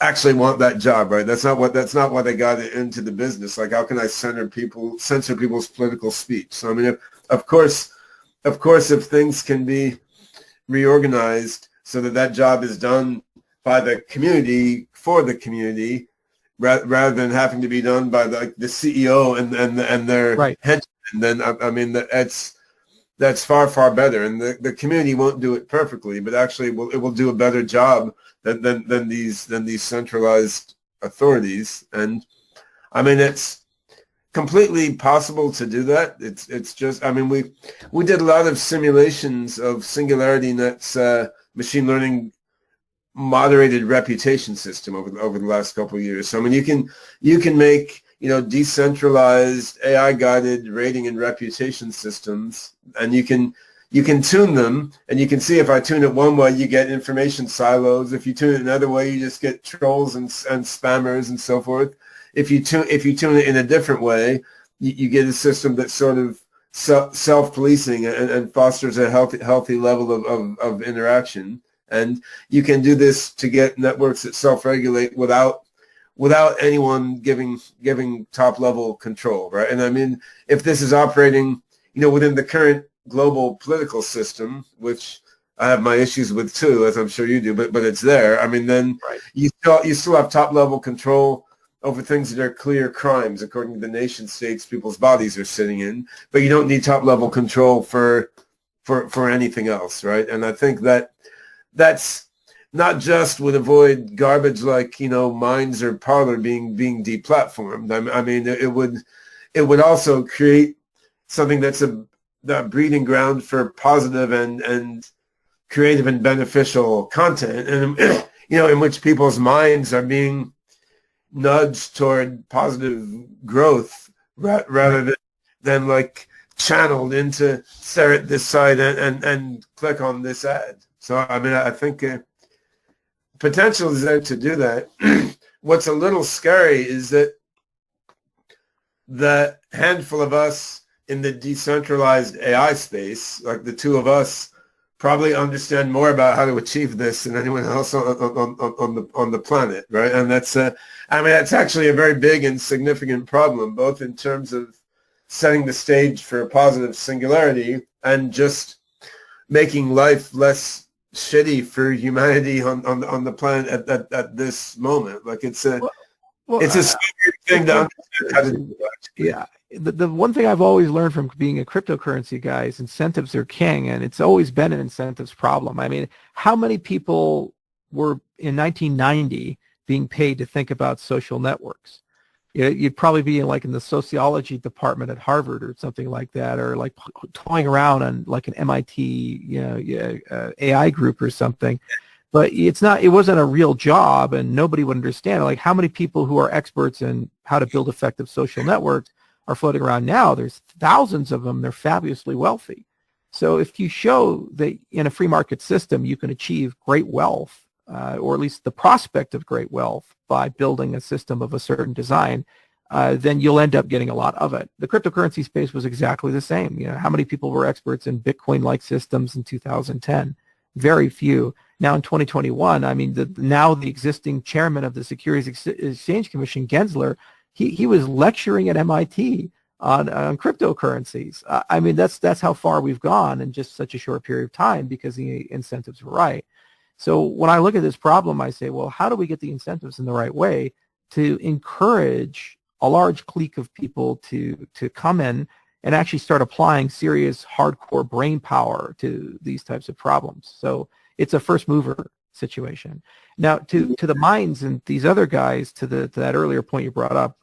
actually want that job, right? That's not why they got into the business. Like, how can I censor people's political speech? So I mean, of course, if things can be reorganized so that job is done by the community for the community, rather than having to be done by the CEO and their henchmen, then I mean that's far better. And the community won't do it perfectly, but actually it will do a better job than these centralized authorities. And I mean, it's completely possible to do that. It's just, I mean, we did a lot of simulations of SingularityNET's machine learning moderated reputation system over the last couple of years. So I mean, you can make decentralized AI guided rating and reputation systems, and you can tune them, and you can see if I tune it one way, you get information silos. If you tune it another way, you just get trolls and spammers and so forth. If you tune it in a different way, you get a system that's sort of self-policing and fosters a healthy level of interaction. And you can do this to get networks that self-regulate without anyone giving top-level control, right? And I mean, if this is operating, within the current global political system, which I have my issues with too, as I'm sure you do, but it's there. I mean, then Right. you still have top level control over things that are clear crimes according to the nation states people's bodies are sitting in, but you don't need top level control for anything else, right? And I think that's not just would avoid garbage like, you know, Minds or Parler being deplatformed. I mean, it would also create something that's a breeding ground for positive and creative and beneficial content, and you know, in which people's minds are being nudged toward positive growth rather than like channeled into stare at this site and click on this ad. So I mean, I think potential is there to do that. What's a little scary is that the handful of us in the decentralized AI space, like the two of us, probably understand more about how to achieve this than anyone else on the planet, right? And that's I mean, that's actually a very big and significant problem, both in terms of setting the stage for a positive singularity and just making life less shitty for humanity on the planet at this moment. Like it's a scary thing to understand how to do. Yeah. The one thing I've always learned from being a cryptocurrency guy is incentives are king, and it's always been an incentives problem. I mean, how many people were in 1990 being paid to think about social networks? You'd probably be in the sociology department at Harvard or something like that, or like toying around on like an MIT, AI group or something. But it wasn't a real job, and nobody would understand. Like, how many people who are experts in how to build effective social networks are floating around now? There's thousands of them. They're fabulously wealthy. So if you show that in a free market system you can achieve great wealth, or at least the prospect of great wealth by building a system of a certain design, then you'll end up getting a lot of it. The cryptocurrency space was exactly the same. You know, how many people were experts in Bitcoin-like systems in 2010? Very few. Now in 2021, I mean, the existing chairman of the Securities Exchange Commission, Gensler, he was lecturing at MIT on cryptocurrencies. I mean, that's how far we've gone in just such a short period of time because the incentives were right. So when I look at this problem, I say, well, how do we get the incentives in the right way to encourage a large clique of people to come in and actually start applying serious, hardcore brain power to these types of problems? So it's a first mover situation. Now, to the Minds and these other guys, to that earlier point you brought up,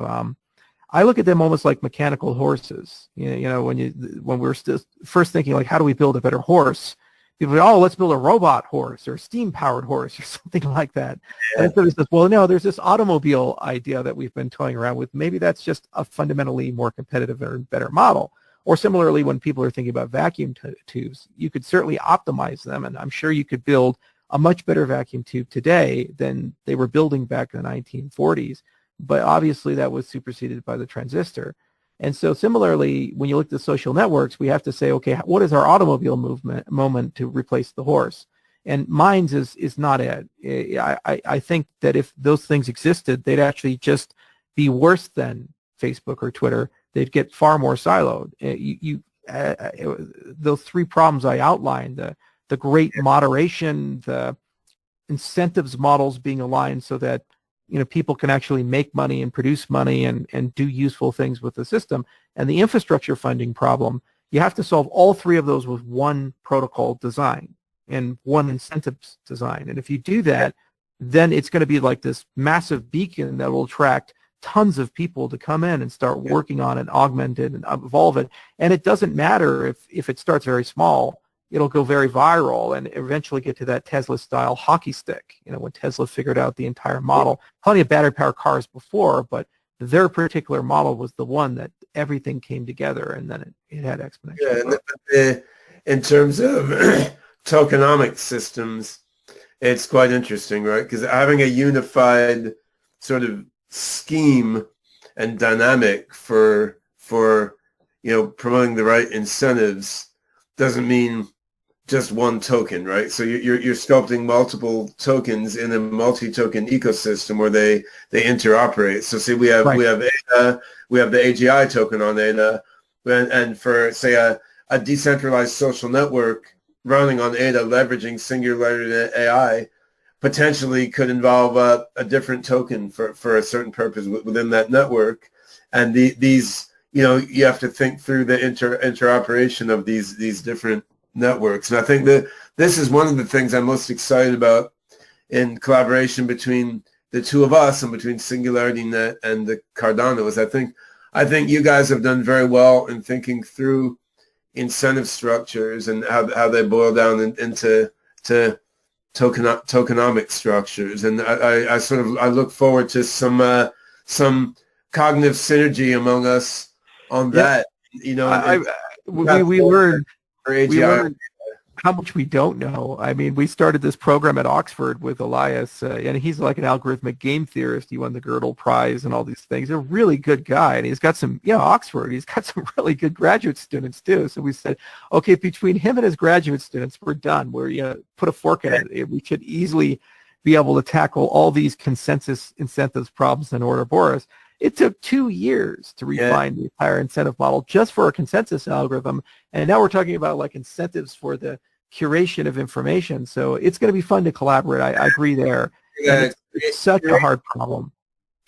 I look at them almost like mechanical horses. You know, when we're still first thinking like, how do we build a better horse? People say, oh, let's build a robot horse or a steam-powered horse or something like that. Yeah. And so there's this, well, no, there's this automobile idea that we've been toying around with. Maybe that's just a fundamentally more competitive or better model. Or similarly, when people are thinking about vacuum tubes, you could certainly optimize them, and I'm sure you could build a much better vacuum tube today than they were building back in the 1940s. But obviously that was superseded by the transistor. And so similarly, when you look at the social networks, we have to say, okay, what is our automobile moment to replace the horse? And Minds is not it. I think that if those things existed, they'd actually just be worse than Facebook or Twitter. They'd get far more siloed. Those three problems I outlined, the great moderation, the incentives models being aligned so that people can actually make money and produce money and do useful things with the system, and the infrastructure funding problem, you have to solve all three of those with one protocol design and one incentives design. And if you do that, then it's going to be like this massive beacon that will attract tons of people to come in and start working on it, augment it, and evolve it. And it doesn't matter if it starts very small. It'll go very viral and eventually get to that Tesla-style hockey stick, when Tesla figured out the entire model. Plenty of battery-powered cars before, but their particular model was the one that everything came together, and then it had exponential growth. Yeah, in terms of tokenomic systems, it's quite interesting, right? Because having a unified sort of scheme and dynamic for promoting the right incentives doesn't mean just one token, right? So you're sculpting multiple tokens in a multi-token ecosystem where they interoperate. So see, we have ADA, we have the AGI token on ADA, and for say a decentralized social network, running on Ada, leveraging SingularityNET AI, potentially could involve a different token for a certain purpose within that network. And these, you have to think through the interoperation of these different networks. And I think that this is one of the things I'm most excited about in collaboration between the two of us and between SingularityNET and the Cardano is I think you guys have done very well in thinking through incentive structures and how they boil down into tokenomic structures. And I look forward to some cognitive synergy among us on that. We learned how much we don't know. I mean, we started this program at Oxford with Elias, and he's like an algorithmic game theorist. He won the Goertzel Prize and all these things. He's a really good guy, and he's got some, Oxford, he's got some really good graduate students too. So we said, okay, between him and his graduate students, we're done. We're, put a fork in it. We should easily be able to tackle all these consensus incentives problems in Ouroboros. It took 2 years to refine the entire incentive model just for a consensus algorithm. And now we're talking about like incentives for the curation of information. So it's going to be fun to collaborate. I agree there. It's such a hard problem.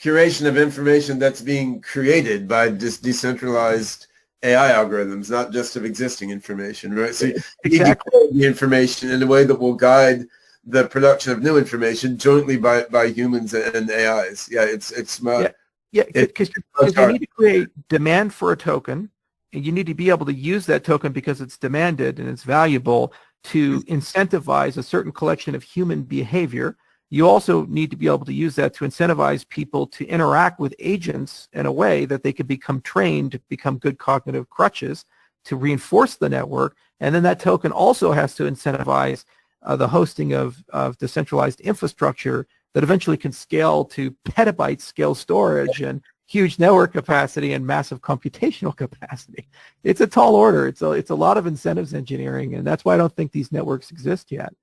Curation of information that's being created by decentralized AI algorithms, not just of existing information, right? So you need to create the information in a way that will guide the production of new information jointly by humans and AIs. Yeah, it's smart. Yeah, because you need to create demand for a token, and you need to be able to use that token because it's demanded and it's valuable to incentivize a certain collection of human behavior. You also need to be able to use that to incentivize people to interact with agents in a way that they can become trained to become good cognitive crutches to reinforce the network. And then that token also has to incentivize the hosting of decentralized infrastructure that eventually can scale to petabyte scale storage and huge network capacity and massive computational capacity. It's a tall order. It's a lot of incentives engineering, and that's why I don't think these networks exist yet.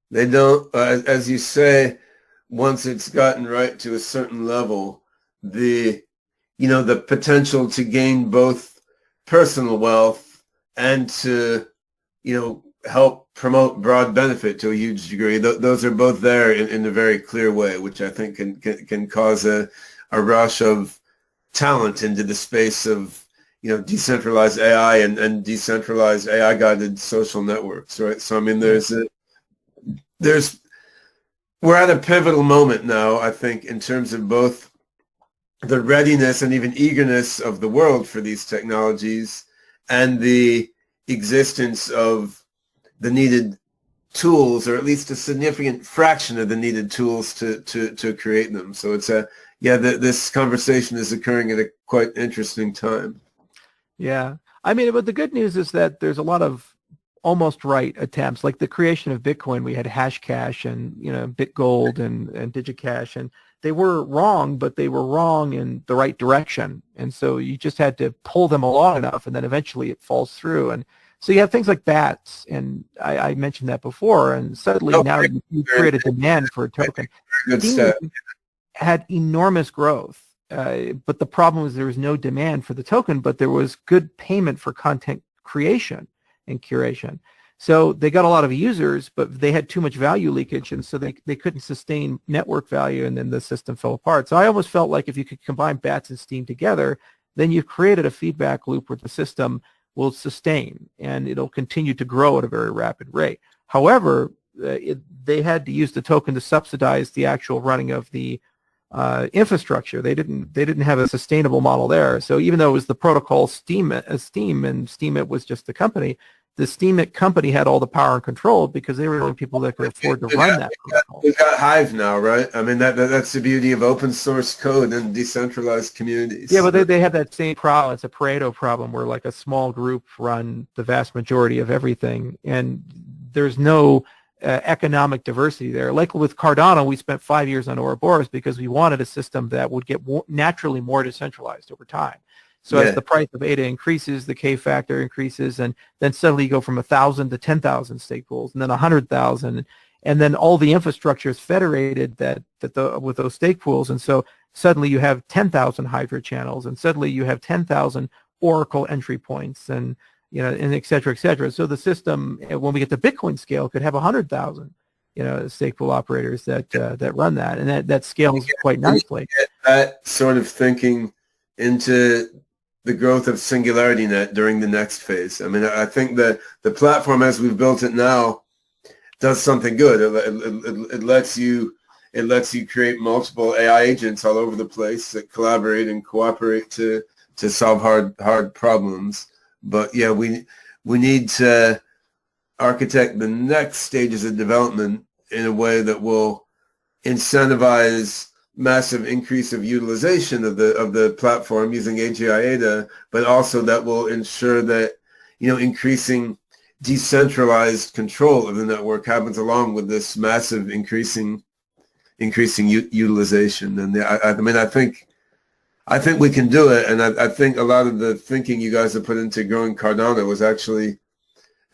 They don't, as you say, once it's gotten right to a certain level, the potential to gain both personal wealth and to, help promote broad benefit to a huge degree. Those are both there in a very clear way, which I think can cause a rush of talent into the space of decentralized AI and decentralized AI guided social networks, right? So I mean, we're at a pivotal moment now, I think, in terms of both the readiness and even eagerness of the world for these technologies and the existence of the needed tools, or at least a significant fraction of the needed tools to create them. So it's this conversation is occurring at a quite interesting time. Yeah. I mean, but the good news is that there's a lot of almost right attempts, like the creation of Bitcoin. We had Hashcash and, BitGold and DigiCash, and they were wrong, but they were wrong in the right direction. And so you just had to pull them along enough, and then eventually it falls through. And so you have things like bats, and I mentioned that before, and suddenly now you create a demand for a token. Steam had enormous growth, but the problem was there was no demand for the token, but there was good payment for content creation and curation. So they got a lot of users, but they had too much value leakage, and so they couldn't sustain network value, and then the system fell apart. So I almost felt like if you could combine bats and Steam together, then you've created a feedback loop where the system will sustain, and it'll continue to grow at a very rapid rate. However, they had to use the token to subsidize the actual running of the infrastructure. They didn't have a sustainable model there. So even though it was the protocol Steam and Steemit was just the company, the Steemit company had all the power and control because they were the only people that could afford to run that protocol. We've got Hive now, right? I mean, that's the beauty of open source code and decentralized communities. Yeah, but they have that same problem. It's a Pareto problem where like a small group run the vast majority of everything, and there's no economic diversity there. Like with Cardano, we spent 5 years on Ouroboros because we wanted a system that would get naturally more decentralized over time. So as the price of ADA increases, the K factor increases, and then suddenly you go from 1,000 to 10,000 stake pools, and then 100,000, and then all the infrastructure is federated with those stake pools, and so suddenly you have 10,000 Hydra channels, and suddenly you have 10,000 Oracle entry points, and and et cetera, et cetera. So the system, when we get to Bitcoin scale, could have 100,000, stake pool operators that run that, and that scales quite nicely. Get that sort of thinking into the growth of SingularityNET during the next phase. I mean, I think that the platform as we've built it now does something good. It lets you create multiple AI agents all over the place that collaborate and cooperate to solve hard problems. But yeah, we need to architect the next stages of development in a way that will incentivize massive increase of utilization of the platform using AGI ADA, but also that will ensure that increasing decentralized control of the network happens along with this massive increasing utilization. And I think we can do it, and I think a lot of the thinking you guys have put into growing Cardano was actually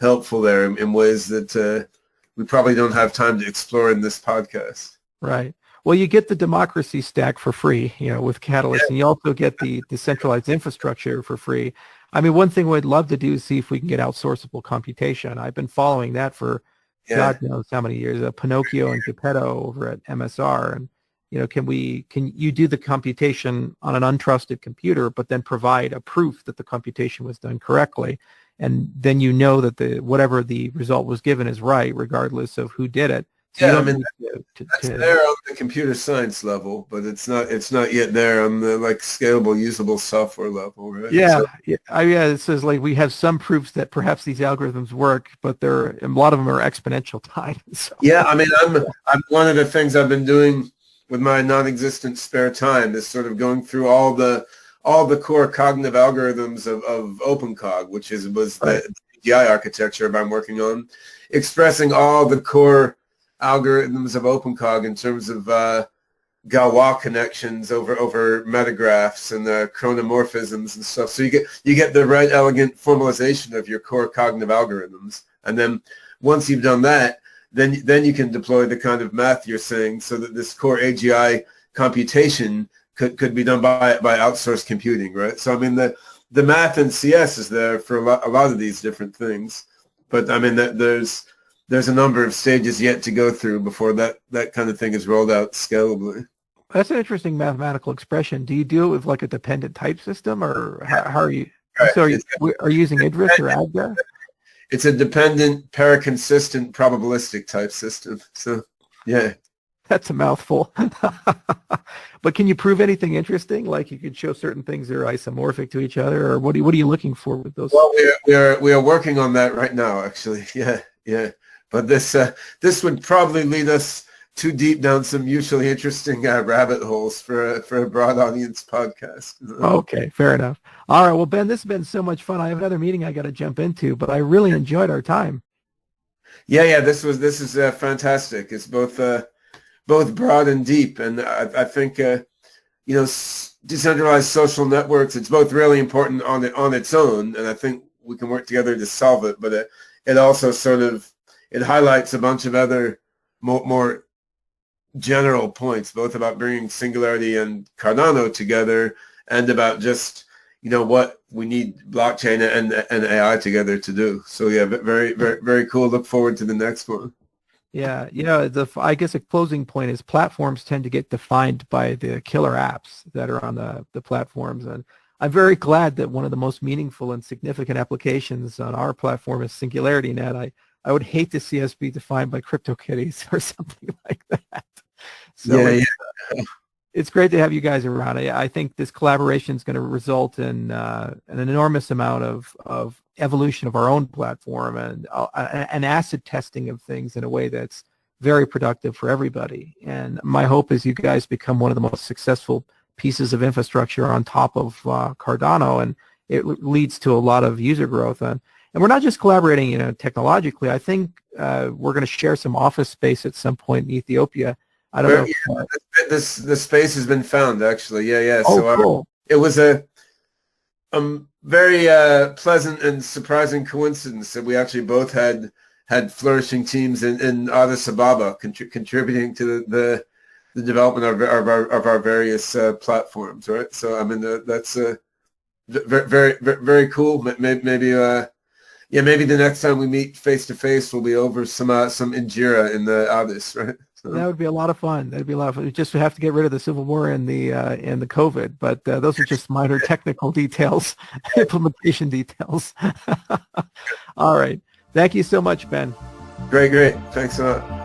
helpful there in ways that we probably don't have time to explore in this podcast. Right. Well, you get the democracy stack for free, with Catalyst, and you also get the decentralized infrastructure for free. I mean, one thing we'd love to do is see if we can get outsourceable computation. I've been following that for God knows how many years. Pinocchio and Geppetto over at MSR, and can you do the computation on an untrusted computer, but then provide a proof that the computation was done correctly, and then that whatever the result was given is right, regardless of who did it. So that's there on the computer science level, but it's not yet there on the scalable, usable software level, right? It says we have some proofs that perhaps these algorithms work, but a lot of them are exponential time. So. Yeah, I mean, I'm one of the things I've been doing with my non-existent spare time is sort of going through all the core cognitive algorithms of OpenCog, which was the AGI architecture I'm working on, expressing all the core algorithms of OpenCog in terms of Galois connections over metagraphs and chronomorphisms and stuff. So you get the right elegant formalization of your core cognitive algorithms, and then once you've done that, then you can deploy the kind of math you're saying, so that this core AGI computation could be done by outsourced computing, right? So I mean the math in CS is there for a lot of these different things, but I mean there's a number of stages yet to go through before that kind of thing is rolled out scalably. That's an interesting mathematical expression. Do you deal with a dependent type system, or how are you? Right. So are you using Idris or Agda? It's a dependent, paraconsistent, probabilistic type system. So, yeah. That's a mouthful. But can you prove anything interesting? Like you could show certain things are isomorphic to each other, or what are you looking for with those? Well, we are working on that right now, actually. Yeah. But this would probably lead us too deep down some mutually interesting rabbit holes for a broad audience podcast. Okay, fair enough. All right, well, Ben, this has been so much fun. I have another meeting I got to jump into, but I really enjoyed our time. Yeah. This is fantastic. It's both broad and deep, and I think decentralized social networks. It's both really important on its own, and I think we can work together to solve it. But it also it highlights a bunch of other more general points, both about bringing Singularity and Cardano together, and about just what we need blockchain and AI together to do. So yeah, very very very cool. Look forward to the next one. Yeah, I guess a closing point is platforms tend to get defined by the killer apps that are on the platforms, and I'm very glad that one of the most meaningful and significant applications on our platform is SingularityNET. I would hate to see us be defined by CryptoKitties or something like that. So it's great to have you guys around. I think this collaboration is going to result in an enormous amount of evolution of our own platform and an acid testing of things in a way that's very productive for everybody. And my hope is you guys become one of the most successful pieces of infrastructure on top of Cardano, and it leads to a lot of user growth. And we're not just collaborating, technologically. I think we're going to share some office space at some point in Ethiopia. I don't know. The space has been found, actually. Yeah. Oh, so cool. It was a very pleasant and surprising coincidence that we actually both had flourishing teams in Addis Ababa contributing to the development of our various platforms, right? So I mean that's very very very cool. Maybe Yeah, maybe the next time we meet face to face, we'll be over some injera in the Addis, right? So. That would be a lot of fun. That'd be a lot of fun. We just have to get rid of the Civil War and the COVID, but those are just minor technical details, implementation details. All right. Thank you so much, Ben. Great. Thanks a lot.